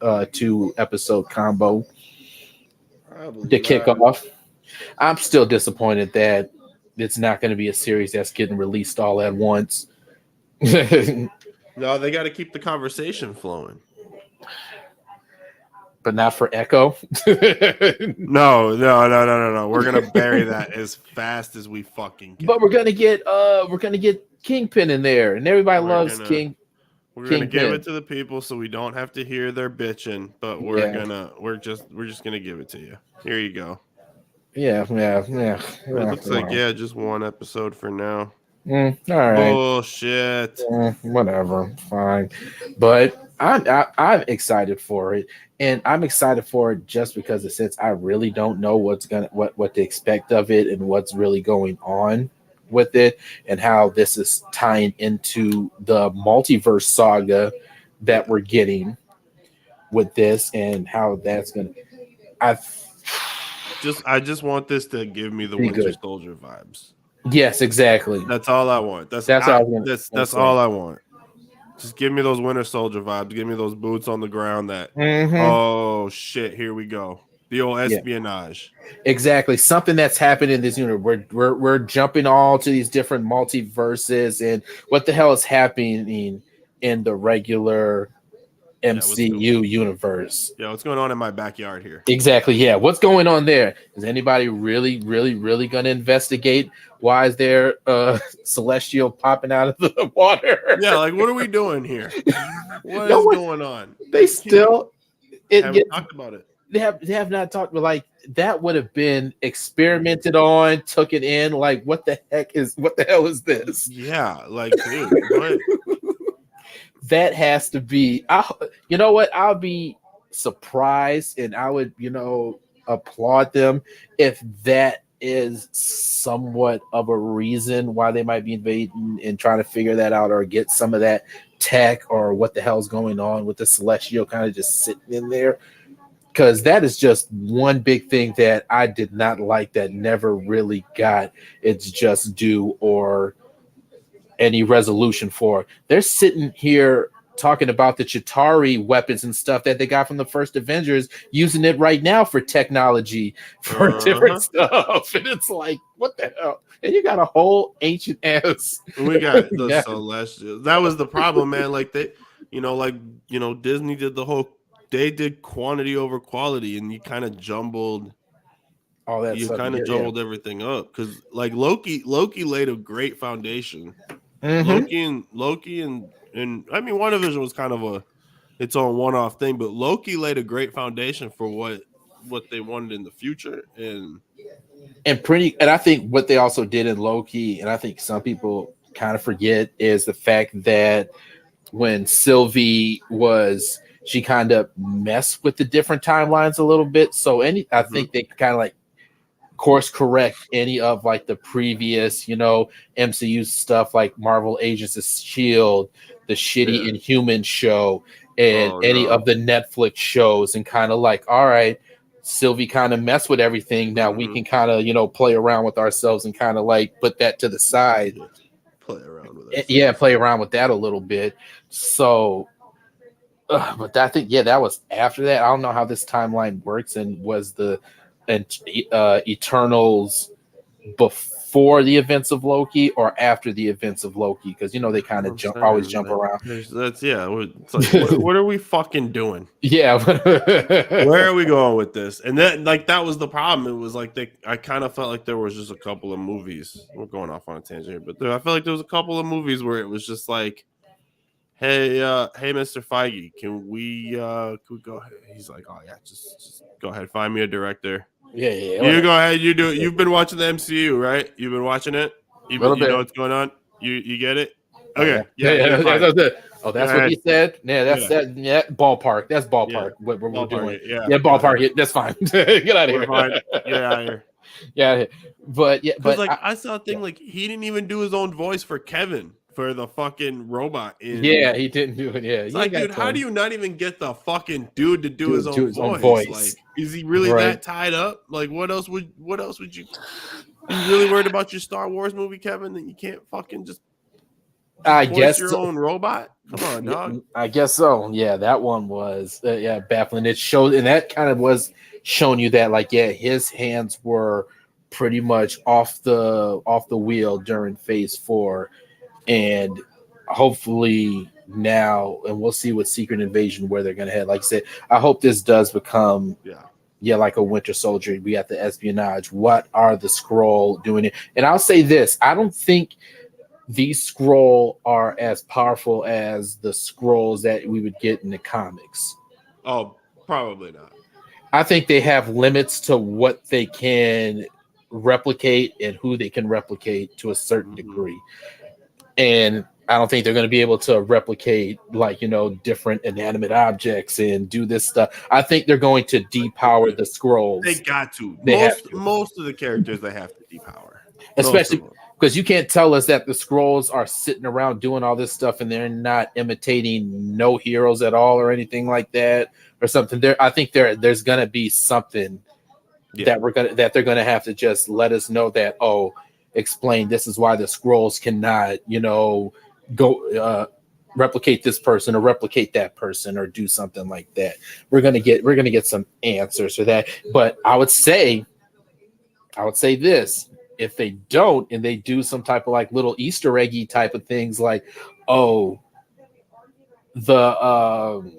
2-episode combo to kick off. I'm still disappointed that it's not going to be a series that's getting released all at once. No, they got to keep the conversation flowing. But not for Echo. No. We're gonna bury that as fast as we fucking can. But we're gonna get Kingpin in there, and everybody loves King. We're gonna give it to the people so we don't have to hear their bitching. But we're just gonna give it to you. Here you go. Yeah. It looks like just 1 episode for now. All right. Bullshit. Whatever. Fine. But I'm excited for it, and I'm excited for it just because since I really don't know what to expect of it and what's really going on with it, and how this is tying into the multiverse saga that we're getting with this, and how that's gonna. I just want this to give me the Winter Soldier vibes. Yes, exactly. That's all I want. That's all I want. Just give me those Winter Soldier vibes. Give me those boots on the ground. Oh shit, here we go. The old espionage. Exactly. Something that's happened in this universe. We're jumping all to these different multiverses, and what the hell is happening in the regular MCU universe. Yeah, what's going on in my backyard here? Exactly. Yeah. What's going on there? Is anybody really going to investigate? Why is there celestial popping out of the water? Yeah, like what are we doing here? What No is one- going on? They still Haven't talked about it. They have not talked, but like that would have been experimented on, took it in. Like, what the hell is this? Yeah, like dude, what? That has to be. You know what? I'll be surprised, and I would, applaud them if that is somewhat of a reason why they might be invading and trying to figure that out, or get some of that tech, or what the hell's going on with the celestial kind of just sitting in there. Because that is just one big thing that I did not like, that never really got its just due or any resolution for. They're sitting here talking about the Chitauri weapons and stuff that they got from the first Avengers, using it right now for technology, for different stuff. And it's like, what the hell? And you got a whole ancient ass. We got the celestial. That was the problem, man. Like Disney did the whole. They did quantity over quality, and you kind of jumbled all that. You kind of jumbled everything up, because like Loki laid a great foundation. Mm-hmm. Loki and I mean, WandaVision was kind of its own one-off thing, but Loki laid a great foundation for what they wanted in the future, and I think what they also did in Loki, and I think some people kind of forget, is the fact that when Sylvie was. She kind of messed with the different timelines a little bit. So I think they kind of like course correct any of like the previous, MCU stuff, like Marvel Agents of S.H.I.E.L.D., the shitty Inhuman show, and any of the Netflix shows, and kind of like, all right, Sylvie kind of messed with everything. Now we can kind of, play around with ourselves and kind of like put that to the side. Play around with it. Yeah, play around with that a little bit. So... but I think, that was after that. I don't know how this timeline works, and was the Eternals before the events of Loki or after the events of Loki? Because they kind of always jump around. It's like, what are we fucking doing? Yeah, where are we going with this? And then that was the problem. It was like I kind of felt like there was just a couple of movies. We're going off on a tangent here, but I felt like there was a couple of movies where it was just like, hey, Mr. Feige, can we go ahead? He's like, oh yeah, just go ahead, find me a director. Yeah. You go ahead, you do it. You've been watching the MCU, right? You've been watching it. You know what's going on. You get it. Okay. Yeah. Oh, that's what he said. Yeah, that's that. Yeah, ballpark. That's ballpark. Yeah. What we're doing. Yeah, ballpark it. That's fine. Get out of here. Fine. Get out of here. Yeah, but I saw a thing like he didn't even do his own voice for Kevin. For the fucking robot. He didn't do it. Yeah. It's like, dude, how do you not even get the fucking dude to do his own voice? Like, is he really that tied up? Like, what else would you really worried about your Star Wars movie, Kevin, that you can't fucking just voice your own robot? Come on, dog. I guess so. Yeah, that one was baffling. It showed, and that kind of was showing you that, like, his hands were pretty much off the wheel during Phase 4. And hopefully now, and we'll see with Secret Invasion where they're going to head. Like I said, I hope this does become, like a Winter Soldier. We got the espionage. What are the Skrull doing it? And I'll say this: I don't think these Skrull are as powerful as the Skrulls that we would get in the comics. Oh, probably not. I think they have limits to what they can replicate and who they can replicate to a certain degree. And I don't think they're going to be able to replicate, like, different inanimate objects and do this stuff. I think they're going to depower the Skrulls. They got to. Most of the characters they have to depower. Especially because you can't tell us that the Skrulls are sitting around doing all this stuff and they're not imitating no heroes at all or anything like that or something. I think there's going to be something that they're going to have to just let us know that, explain this is why the Skrulls cannot, go replicate this person or replicate that person or do something like that. We're gonna get some answers for that. But I would say this: if they don't, and they do some type of like little Easter eggy type of things, like, the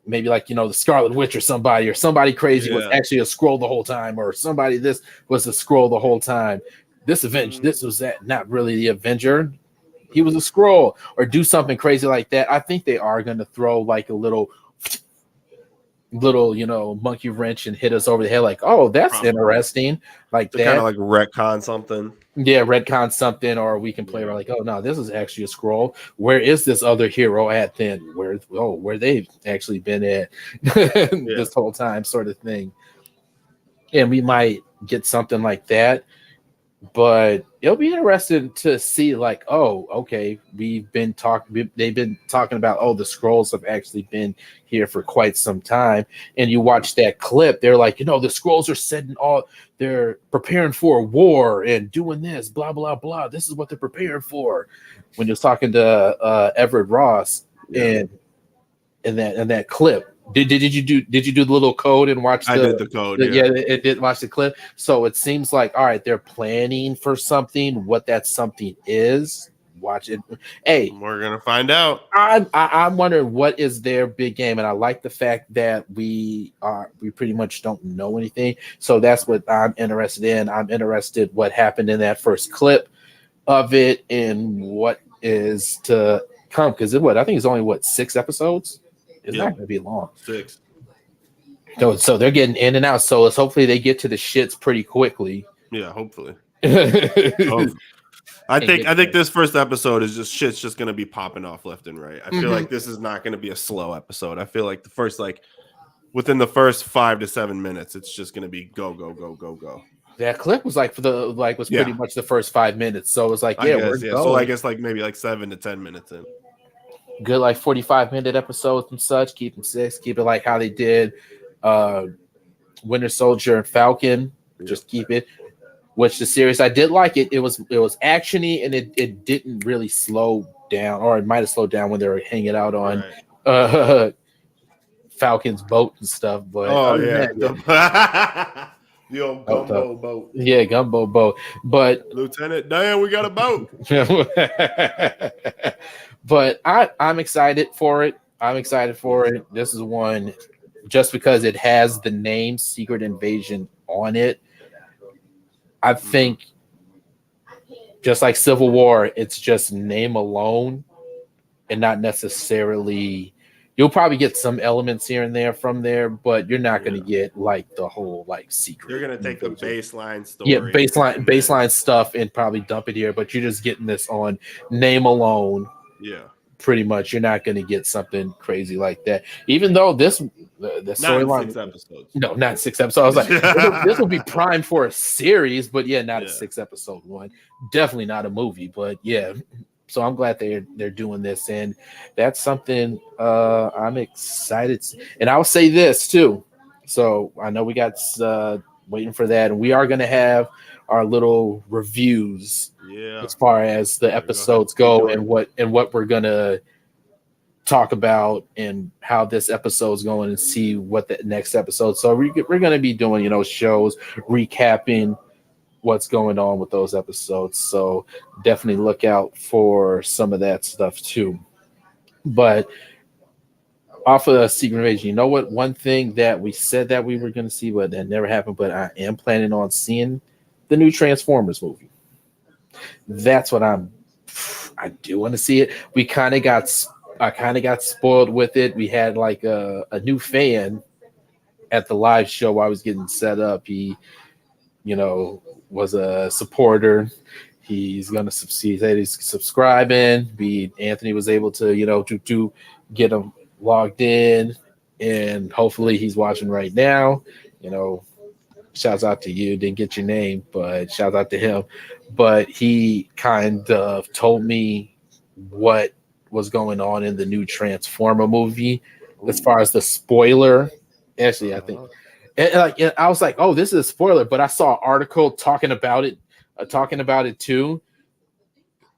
maybe like, you know, the Scarlet Witch or somebody crazy was actually a scroll the whole time, or somebody this was a scroll the whole time. This was that, not really the Avenger. He was a scroll, or do something crazy like that. I think they are going to throw like a little, you know, monkey wrench and hit us over the head. Like, oh, that's interesting. Like that. Kind of like retcon something. Yeah, retcon something, or we can play like, oh no, this is actually a scroll. Where is this other hero at then? Where they've actually been at this whole time, sort of thing. And we might get something like that. But it'll be interesting to see, like, oh, okay, they've been talking about, oh, the scrolls have actually been here for quite some time. And you watch that clip, they're like, you know, the scrolls are they're preparing for a war and doing this, blah, blah, blah. This is what they're preparing for. When you're talking to Everett Ross in that clip. Did you do the little code and watch I did the code. It did watch the clip. So it seems like, all right, they're planning for something. What that something is, watch it. Hey, we're gonna find out. I'm wondering what is their big game, and I like the fact that we pretty much don't know anything. So that's what I'm interested in. I'm interested what happened in that first clip of it and what is to come, because I think it's only 6 episodes. It's not going to be long. 6. So they're getting in and out. So hopefully they get to the shits pretty quickly. Yeah, hopefully. I think this first episode is shit's just going to be popping off left and right. I feel like this is not going to be a slow episode. I feel like within the first 5 to 7 minutes, it's just going to be go, go, go, go, go. That clip was pretty much the first 5 minutes. So it was like, we're going. So I guess maybe 7 to 10 minutes in. Good 45-minute episodes and such. Keep them 6. Keep it like how they did Winter Soldier and Falcon. Just keep it. Which the series, I did like it. It was actiony, and it didn't really slow down, or it might have slowed down when they were hanging out on Falcon's boat and stuff. But the old gumbo boat. Yeah, gumbo boat. But Lieutenant Dan, we got a boat. But I'm excited for it. This is one just because it has the name Secret Invasion on it. I think just like Civil War, it's just name alone and not necessarily. You'll probably get some elements here and there from there, but you're not going to get like the whole secret. You're going to take the baseline story. Yeah, baseline stuff and probably dump it here, but you're just getting this on name alone. Yeah. Pretty much, you're not going to get something crazy like that. Even though the storyline, 6 episodes. No, not 6 episodes. I was like, this will be prime for a series, but not a 6-episode one. Definitely not a movie, but yeah. So I'm glad they're doing this, and that's something I'm excited. And I'll say this too. So I know we got waiting for that, and we are going to have our little reviews as far as the episodes go, and what we're going to talk about and how this episode's going, and see what the next episode. So we're going to be doing shows recapping what's going on with those episodes. So definitely look out for some of that stuff too. But off of the Secret Invasion, you know what? One thing that we said that we were going to see, but that never happened, but I am planning on seeing the new Transformers movie. That's what I do want to see it. I kind of got spoiled with it. We had like a new fan at the live show while I was getting set up. He, was a supporter. He said he's subscribing. Anthony was able to, to get him logged in, and hopefully he's watching right now. Shouts out to you. Didn't get your name, but shout out to him. But he kind of told me what was going on in the new Transformer movie as far as the spoiler. Actually, I think. And I was like, "Oh, this is a spoiler," but I saw an article talking about it too.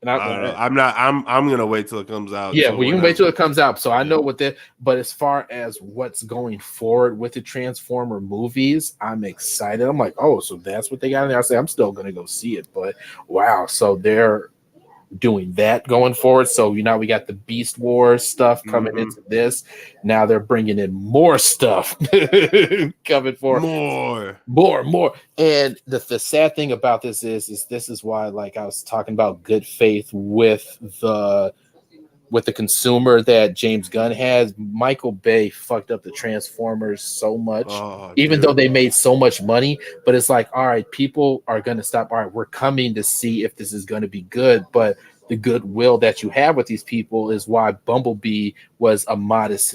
And I'm gonna wait till it comes out. Yeah, you can wait till it comes out. So I know what that. But as far as what's going forward with the Transformer movies, I'm excited. I'm like, oh, so that's what they got in there. I say I'm still gonna go see it. But wow, so they're doing that going forward. So we got the Beast Wars stuff coming into this. Now they're bringing in more stuff coming for more. And the sad thing about this is this is why, like I was talking about good faith with the consumer that James Gunn has. Michael Bay fucked up the Transformers so much, even though they made so much money. But it's like, all right, people are going to stop. All right, we're coming to see if this is going to be good. But the goodwill that you have with these people is why Bumblebee was a modest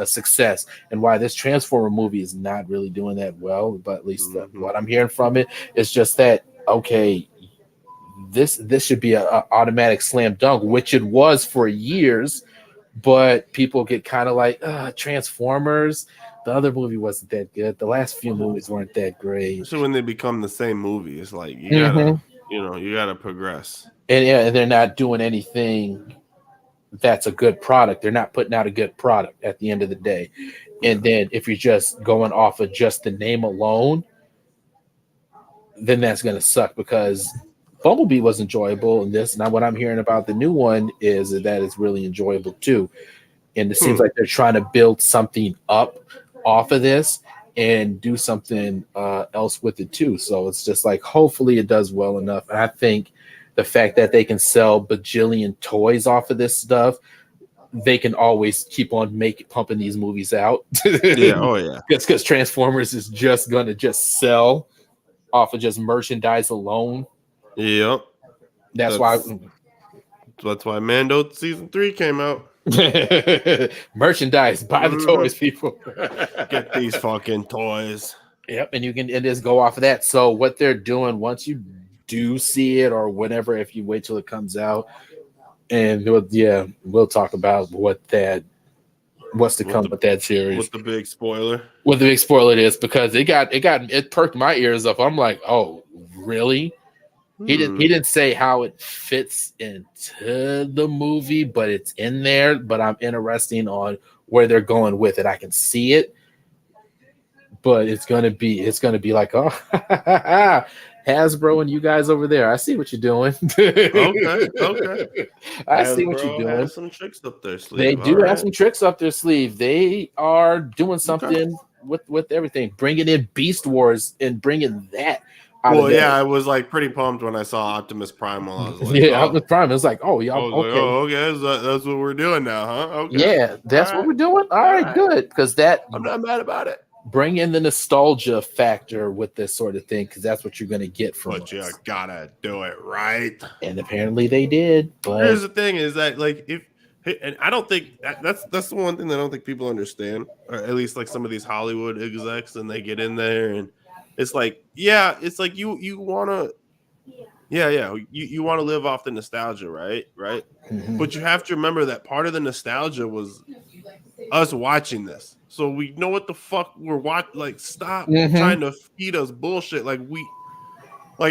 success, and why this Transformer movie is not really doing that well. But at least what I'm hearing from it is just that, okay, this should be a automatic slam dunk, which it was for years, but people get kind of like Transformers. The other movie wasn't that good. The last few movies weren't that great. So when they become the same movie, it's like you gotta, you gotta progress. And they're not doing anything that's a good product. They're not putting out a good product at the end of the day. And then if you're just going off of just the name alone, then that's gonna suck, because Bumblebee was enjoyable in this. Now what I'm hearing about the new one is that it's really enjoyable too. And it seems like they're trying to build something up off of this and do something else with it too. So it's just like, hopefully it does well enough. And I think the fact that they can sell bajillion toys off of this stuff, they can always keep on pumping these movies out. Because Transformers is just gonna just sell off of just merchandise alone. Yep. That's why Mando season 3 came out. Merchandise, buy the toys, people. Get these fucking toys. Yep, and you can just go off of that. So what they're doing, once you do see it or whatever, if you wait till it comes out, and we'll talk about what's to come with that series. What's the big spoiler? What the big spoiler is, because it perked my ears up. I'm like, oh, really? He didn't say how it fits into the movie, but it's in there. But I'm interested on where they're going with it. I can see it, but it's gonna be like, oh, Hasbro and you guys over there. I see what you're doing. Okay. I see what you're doing. Has some tricks up their sleeve. They do have some tricks up their sleeve. They are doing something with everything, bringing in Beast Wars and bringing that. I was like pretty pumped when I saw Optimus Prime. I was like, Optimus Prime. It was like, oh, y'all, okay. That's what we're doing now, huh? Okay. Yeah, that's what we're doing. All right, good. Because I'm not mad about it. Bring in the nostalgia factor with this sort of thing, because that's what you're going to get from. But you gotta do it right. And apparently they did. But here's the thing: is that like and I don't think that's the one thing that I don't think people understand, or at least like some of these Hollywood execs, and they get in there and. It's like, it's like you want to, you want to live off the nostalgia, right? Mm-hmm. But you have to remember that part of the nostalgia was us watching this, so we know what the fuck we're watching. Like, stop trying to feed us bullshit. Like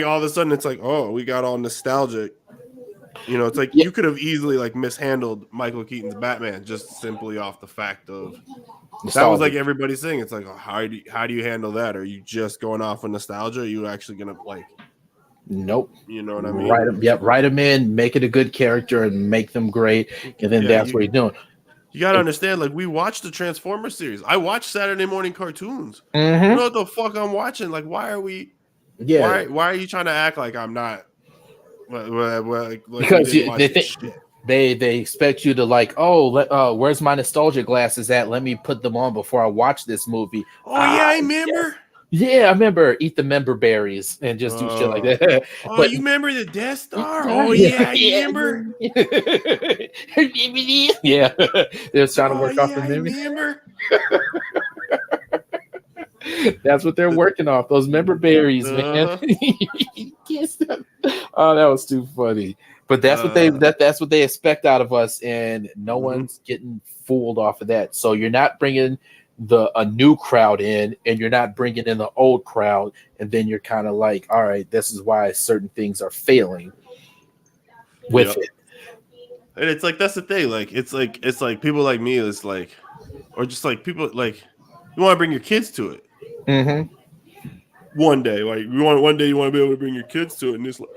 all of a sudden it's like, oh, we got all nostalgic. It's like you could have easily like mishandled Michael Keaton's Batman just simply off the fact of. Nostalgia. That was like everybody's saying. It's like, oh, how do you handle that? Are you just going off of nostalgia? Are you actually gonna like? Nope. You know what I mean? Write them in, make it a good character, and make them great, and then that's what you're doing. You gotta understand. Like, we watched the Transformers series. I watched Saturday morning cartoons. Mm-hmm. You know what the fuck I'm watching? Like, why are we? Yeah. Why are you trying to act like I'm not? Because they think. They expect you to like, where's my nostalgia glasses at? Let me put them on before I watch this movie. I remember. Yeah, I remember. Eat the member berries and just do shit like that. But you remember the Death Star? I remember. Yeah, they're trying to work off the memory. Remember. That's what they're working off. Those member berries, man. Oh, that was too funny. But that's what that's what they expect out of us, and no one's getting fooled off of that. So you're not bringing a new crowd in, and you're not bringing in the old crowd, and then you're kind of like, all right, this is why certain things are failing with it. And it's like that's the thing. Like it's like people like me. It's like, or just like people like you want to bring your kids to it. Mm-hmm. One day, like one day you want to be able to bring your kids to it, and it's like.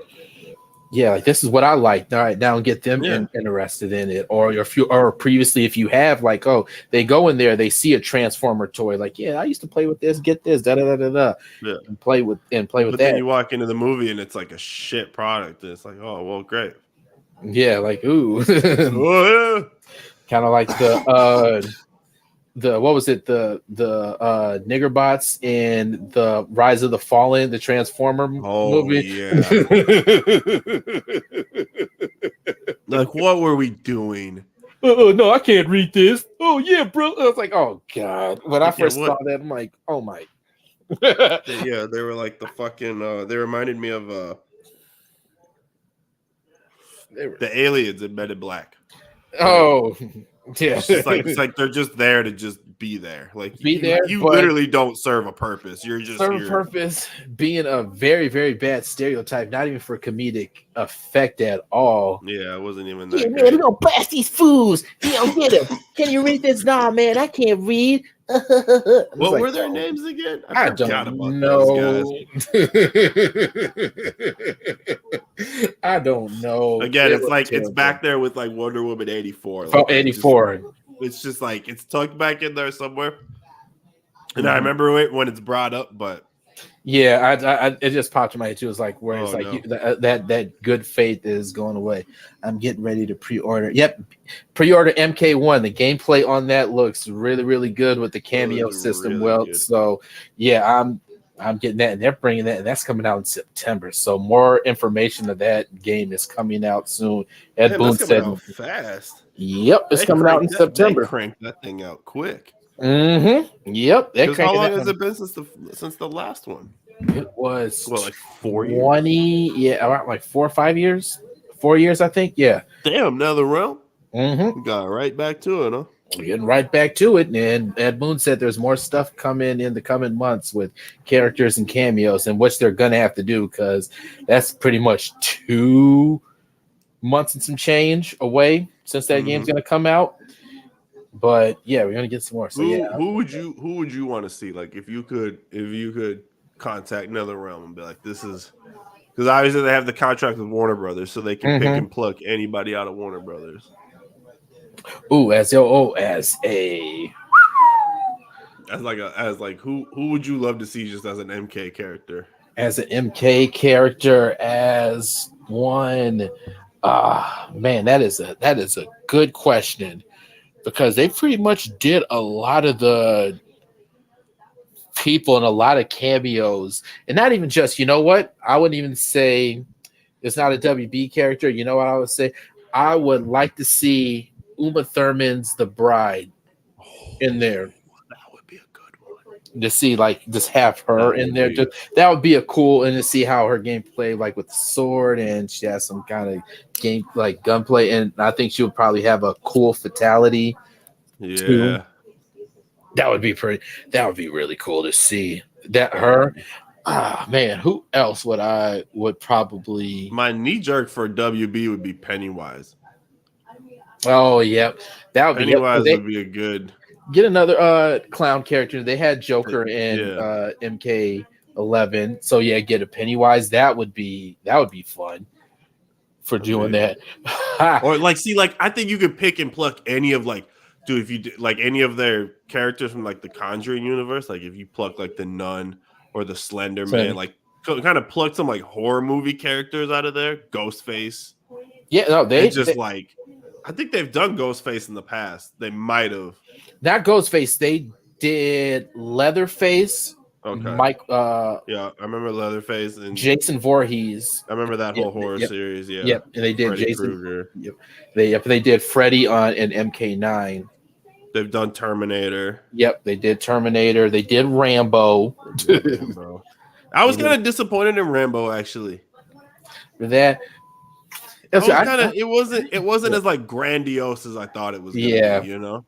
yeah, like this is what I like. All right, now get them Yeah. interested in it. Or if you or previously, if you have like, oh, they go in there, they see a Transformer toy, like, yeah, I used to play with this, get this, da da da da da, Yeah. and play with But that. then you walk into the movie and it's like a shit product. And it's like, oh well, great. Yeah, like ooh, Oh kind of like the what was it, the nigger bots in the Rise of the Fallen, the Transformer movie. yeah. Like, what were we doing? No, I can't read this. Oh yeah, bro. I was like, oh god. When I first what? saw that, I'm like, oh my. Yeah, they were like the fucking. They reminded me of the aliens in Men in Black. Oh yeah. It's like they're just there to just be there. Like Be there, you but- literally don't serve a purpose. You're just serve a here. purpose, being a very, very bad stereotype, not even for comedic effect at all. Yeah, it wasn't even that. Yeah, good. man, we're gonna blast these fools. You don't get them. Can you read this? Nah, man, I can't read. What were their names again? I forgot don't those know. guys. I don't know. Again, They it's were like it's terrible. back there with like Wonder Woman 84. Oh, Like, 84. It's just like it's tucked back in there somewhere. And Mm-hmm. I remember it when it's brought up, but Yeah, I it just popped in my head too. It's like where it's Oh, like no. that good faith is going away. I'm getting ready to pre-order. Yep, pre-order MK1. The gameplay on that looks really, really good with the cameo looks system. really Well, good. so yeah, I'm getting that, and they're bringing that, and that's coming out in September. So more information of that game is coming out soon. Ed damn, Boon that's said, coming out fast. "Yep, it's They coming out in cranked that- September." They cranked that thing out quick. Mm-hmm. Yep, they're 'Cause how cranking long that has one. it been since the last one? It was Well, like 4 years. 20, yeah, around like 4 or 5 years. 4 years, I think. Yeah. Damn, another round. Mm-hmm. Got right back to it, huh? We're getting right back to it. And Ed Boon said there's more stuff coming in the coming months with characters and cameos, and which they're gonna have to do because that's pretty much 2 months and some change away since that game's gonna come out. But yeah, we're gonna get some more. So yeah, Who would you want to see? Like if you could contact NetherRealm and be like, this is because obviously they have the contract with Warner Brothers, so they can pick and pluck anybody out of Warner Brothers. ooh, as a As like who would you love to see just as an MK character? as an MK character, as one. Man, that is a good question because they pretty much did a lot of the people and a lot of cameos, and not even just. You know what? I wouldn't even say it's not a WB character. You know what I would say? I would like to see Uma Thurman's The Bride in there. That would be a good one. To see like just have her in there, just that would be a cool, and to see how her gameplay like with the sword, and she has some kind of game like gunplay, and I think she would probably have a cool fatality. Yeah. That would be really cool to see that her. Man, who else would probably? My knee jerk for WB would be Pennywise. Oh yep, that would Pennywise be. would be a good. Get another clown character. They had Joker in Yeah. MK11, so yeah, get a Pennywise. That would be fun for doing that. Or like, see, like I think you could pick and pluck any of like, dude, if you did, like any of their characters from like the Conjuring universe, like if you pluck like the Nun or the Slender Man, like kind of pluck some like horror movie characters out of there, Ghostface. Yeah, no, they like, I think they've done Ghostface in the past. They might have. not Ghostface. They did Leatherface. Okay. Mike. Yeah, I remember Leatherface and Jason Voorhees. I remember that whole horror series. Yeah. Yep, and they did Freddy Jason. Krueger. Yep, they did Freddy on in MK9. They've done Terminator. Yep, they did Terminator. They did Rambo. Rambo. I was kind of disappointed in Rambo actually. For that. It wasn't as like grandiose as I thought it was gonna Yeah. be, you know.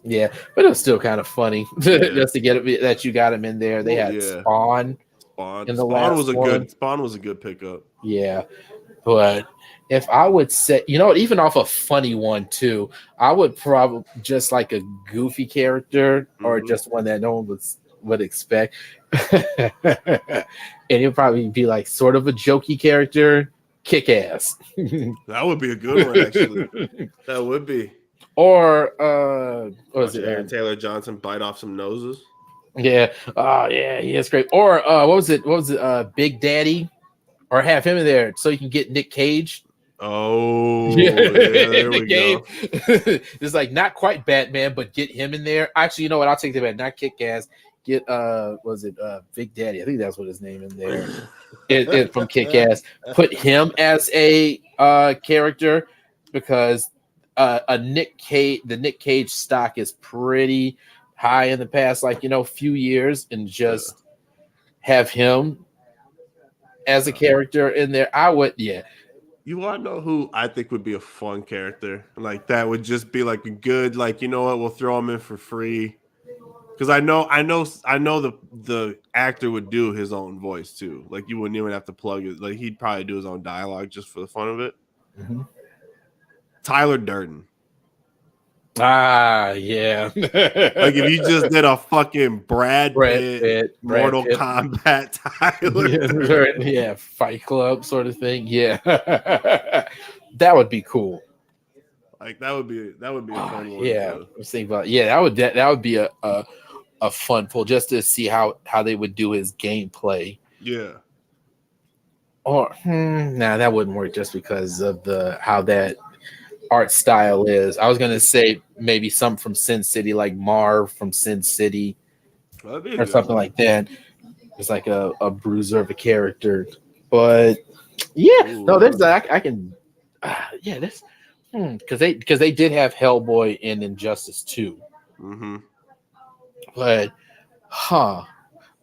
Yeah, but it was still kind of funny just to get it that you got him in there. They had Yeah. Spawn. Spawn. In the last Spawn was a good pickup. Yeah, but if I would say, you know what, even off a funny one too, I would probably just like a goofy character or just one that no one would expect, and it would probably be like sort of a jokey character. Kick Ass. That would be a good one, actually. That would be. Or what was Watch it? Aaron Taylor Johnson bite off some noses. Yeah. Oh yeah, he is great. Or what was it? Big Daddy? Or have him in there so you can get Nick Cage. Oh, yeah, there we go. It's like not quite Batman, but get him in there. Actually, you know what? I'll take that back. Not Kick Ass. Get Big Daddy? I think that's what his name in there. It from Kick Ass. Put him as a character because the Nick Cage stock is pretty high in the past, few years, and just have him as a character in there. I would, yeah. You want to know who I think would be a fun character? Like that would just be like a good, you know what? We'll throw him in for free because I know the actor would do his own voice too. Like you wouldn't even have to plug it. Like he'd probably do his own dialogue just for the fun of it. Mm-hmm. Tyler Durden. Ah, yeah. Like if you just did a fucking Brad Pitt Mortal Kombat Tyler. Yeah, Fight Club sort of thing. Yeah. That would be cool. Like that would be a fun one. Yeah. I was thinking about that would be a fun pull just to see how they would do his gameplay. Yeah. Or that wouldn't work just because of how that art style is. I was gonna say maybe some from Sin City, like Marv from Sin City, or something like that. It's like a bruiser of a character, but yeah, ooh, no, there's I can, this because they did have Hellboy in Injustice 2, but what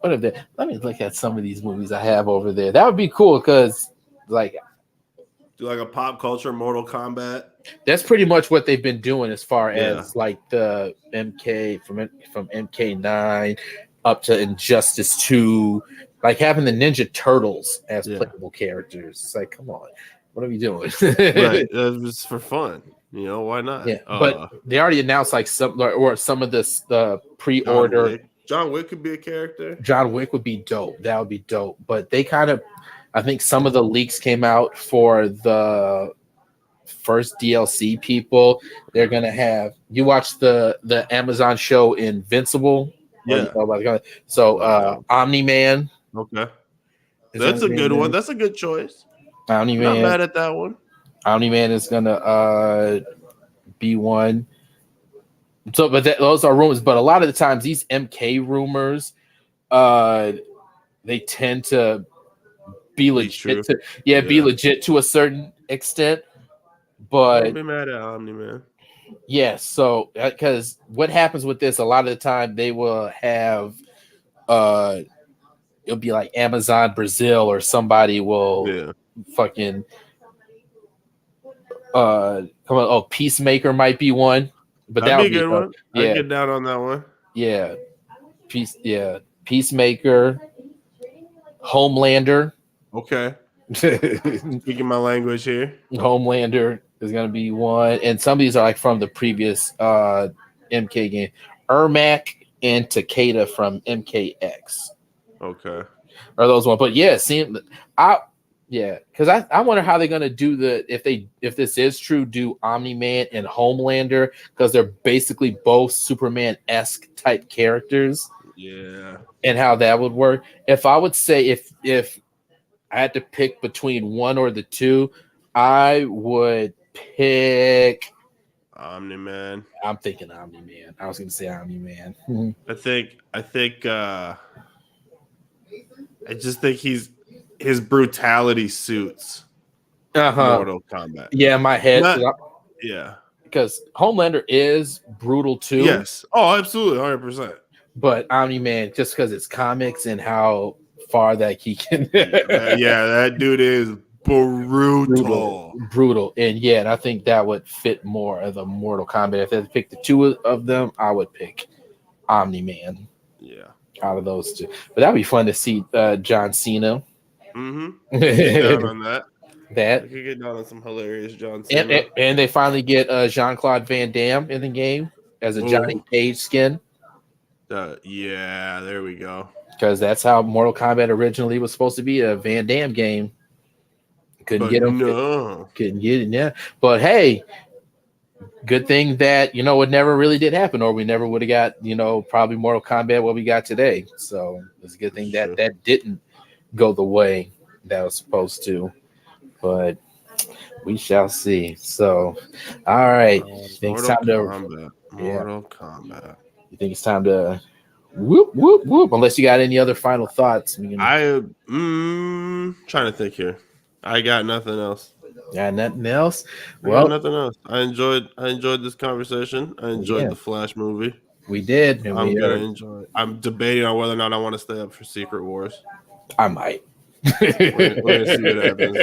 if they? Let me look at some of these movies I have over there. That would be cool because do like a pop culture Mortal Kombat. That's pretty much what they've been doing as far as like the MK from MK9 up to Injustice 2, like having the Ninja Turtles as playable characters. It's like, come on, what are we doing? Right, it's for fun. You know, why not? Yeah, but they already announced like some of the pre-order. John Wick could be a character. John Wick would be dope. That would be dope. But they I think some of the leaks came out for the first DLC people. They're gonna have you watch the Amazon show Invincible. Yeah. So Omni-Man. Okay. That's a good one. That's a good choice. Omni-Man. Not mad at that one. Omni-Man is gonna be one. So, but those are rumors. But a lot of the times, these MK rumors, they tend to be legit. Be legit to a certain extent. But don't be mad at Omni-Man. Yeah, so because what happens with this, a lot of the time they will have it'll be like Amazon Brazil or somebody will fucking come on. Oh, Peacemaker might be one, but that would be a good one. Yeah, I get down on that one. Yeah, Peacemaker, Homelander. Okay, speaking my language here. Homelander is gonna be one, and some of these are like from the previous MK game. Ermac and Takeda from MKX. Okay, are those ones? But yeah, because I wonder how they're gonna do if this is true, do Omni-Man and Homelander, because they're basically both Superman-esque type characters. Yeah, and how that would work. If I would say if I had to pick between one or the two, I would pick Omni-Man. I'm thinking Omni-Man. I was going to say Omni-Man. I just think his brutality suits Mortal Kombat. Yeah, my head. Yeah, because Homelander is brutal too. Yes. Oh, absolutely, 100%. But Omni-Man, just because it's comics and how far that he can. That dude is brutal. And I think that would fit more of the Mortal Kombat. If they pick the two of them, I would pick Omni-Man. Yeah, out of those two. But that'd be fun to see John Cena. Down on that. I could get down on some hilarious John Cena. And they finally get Jean-Claude Van Damme in the game as a Johnny Cage skin. There we go. Because that's how Mortal Kombat originally was supposed to be, a Van Damme game. Couldn't But get him. no. Couldn't get it. Yeah, but hey, good thing that it never really did happen, or we never would have got probably Mortal Kombat what we got today. So it's a good thing Sure. that didn't go the way that was supposed to. But we shall see. So, all right, think it's time to. Mortal Kombat. You think it's time to whoop whoop whoop? Unless you got any other final thoughts, we can, Trying to think here. I got nothing else. got nothing else. I Well, got nothing else. I enjoyed this conversation. I enjoyed the Flash movie. we did. And I'm gonna enjoy it. I'm debating on whether or not I want to stay up for Secret Wars. I might. We're gonna see what happens.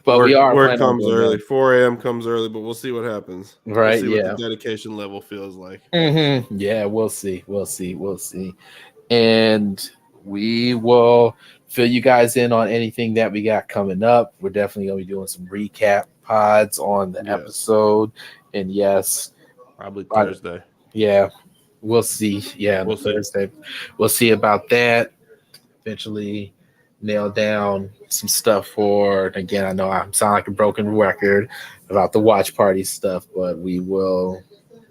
But work comes early. 4 a.m. comes early, but we'll see what happens. Right? We'll see yeah. what the dedication level feels like. Mm-hmm. Yeah, we'll see. We'll see. And we will fill you guys in on anything that we got coming up. We're definitely gonna be doing some recap pods on the episode. And yes, probably Thursday. Yeah, we'll see. Yeah, we'll see. Thursday. We'll see about that. Eventually nail down some stuff for, again, I know I sound like a broken record about the watch party stuff, but we will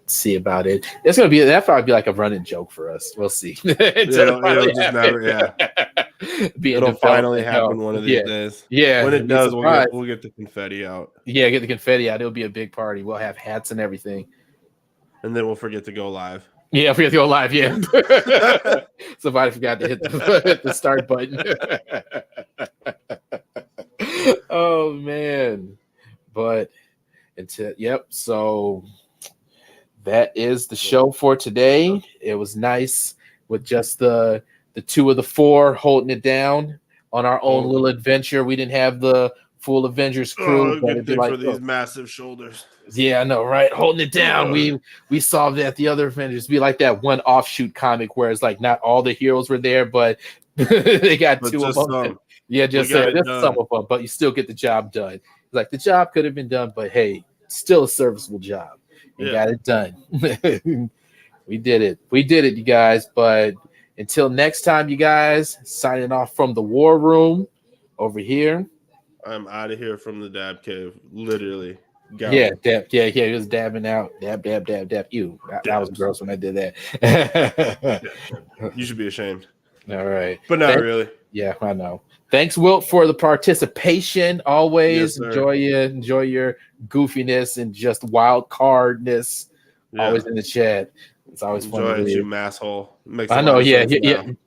see about it. That'll probably be like a running joke for us. We'll see. It'll finally happen one of these days. Yeah. When it does, we'll get the confetti out. Yeah, get the confetti out. It'll be a big party. We'll have hats and everything. And then we'll forget to go live. Yeah, forget to go live. Yeah. Somebody forgot to hit the start button. Oh man. But so that is the show for today. It was nice with just the two of the four holding it down on our own little adventure. We didn't have the full Avengers crew. Good thing for these massive shoulders. Yeah, I know, right? Holding it down. We saw that the other Avengers be like that one offshoot comic where it's like not all the heroes were there, but they got two of them. Some. Yeah, just some of them, but you still get the job done. Like the job could have been done, but hey, still a serviceable job. You got it done. We did it. We did it, you guys. But until next time, you guys, signing off from the war room over here. I'm out of here from the dab cave, literally. Yeah, he was dabbing out. Dab. Ew, that was gross when I did that. You should be ashamed. All right. But not really. Yeah, I know. Thanks, Wilt, for the participation. Always enjoy your goofiness and just wild cardness. Yeah. Always in the chat. It's always fun to read. You masshole. I know. Yeah.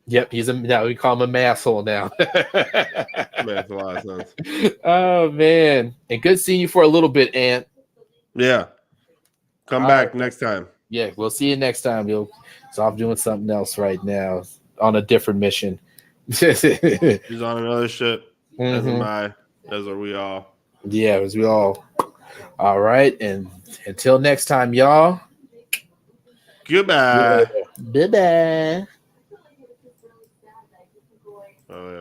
Yep. Now we call him a masshole now. Makes a lot of sense. Oh man, and good seeing you for a little bit, Ant. Yeah. Come back next time. Yeah, we'll see you next time. So I'm doing something else right now on a different mission. He's on another ship. As am I. As are we all. Yeah, as we all. All right, and until next time, y'all. Goodbye. Bye-bye. Oh, yeah.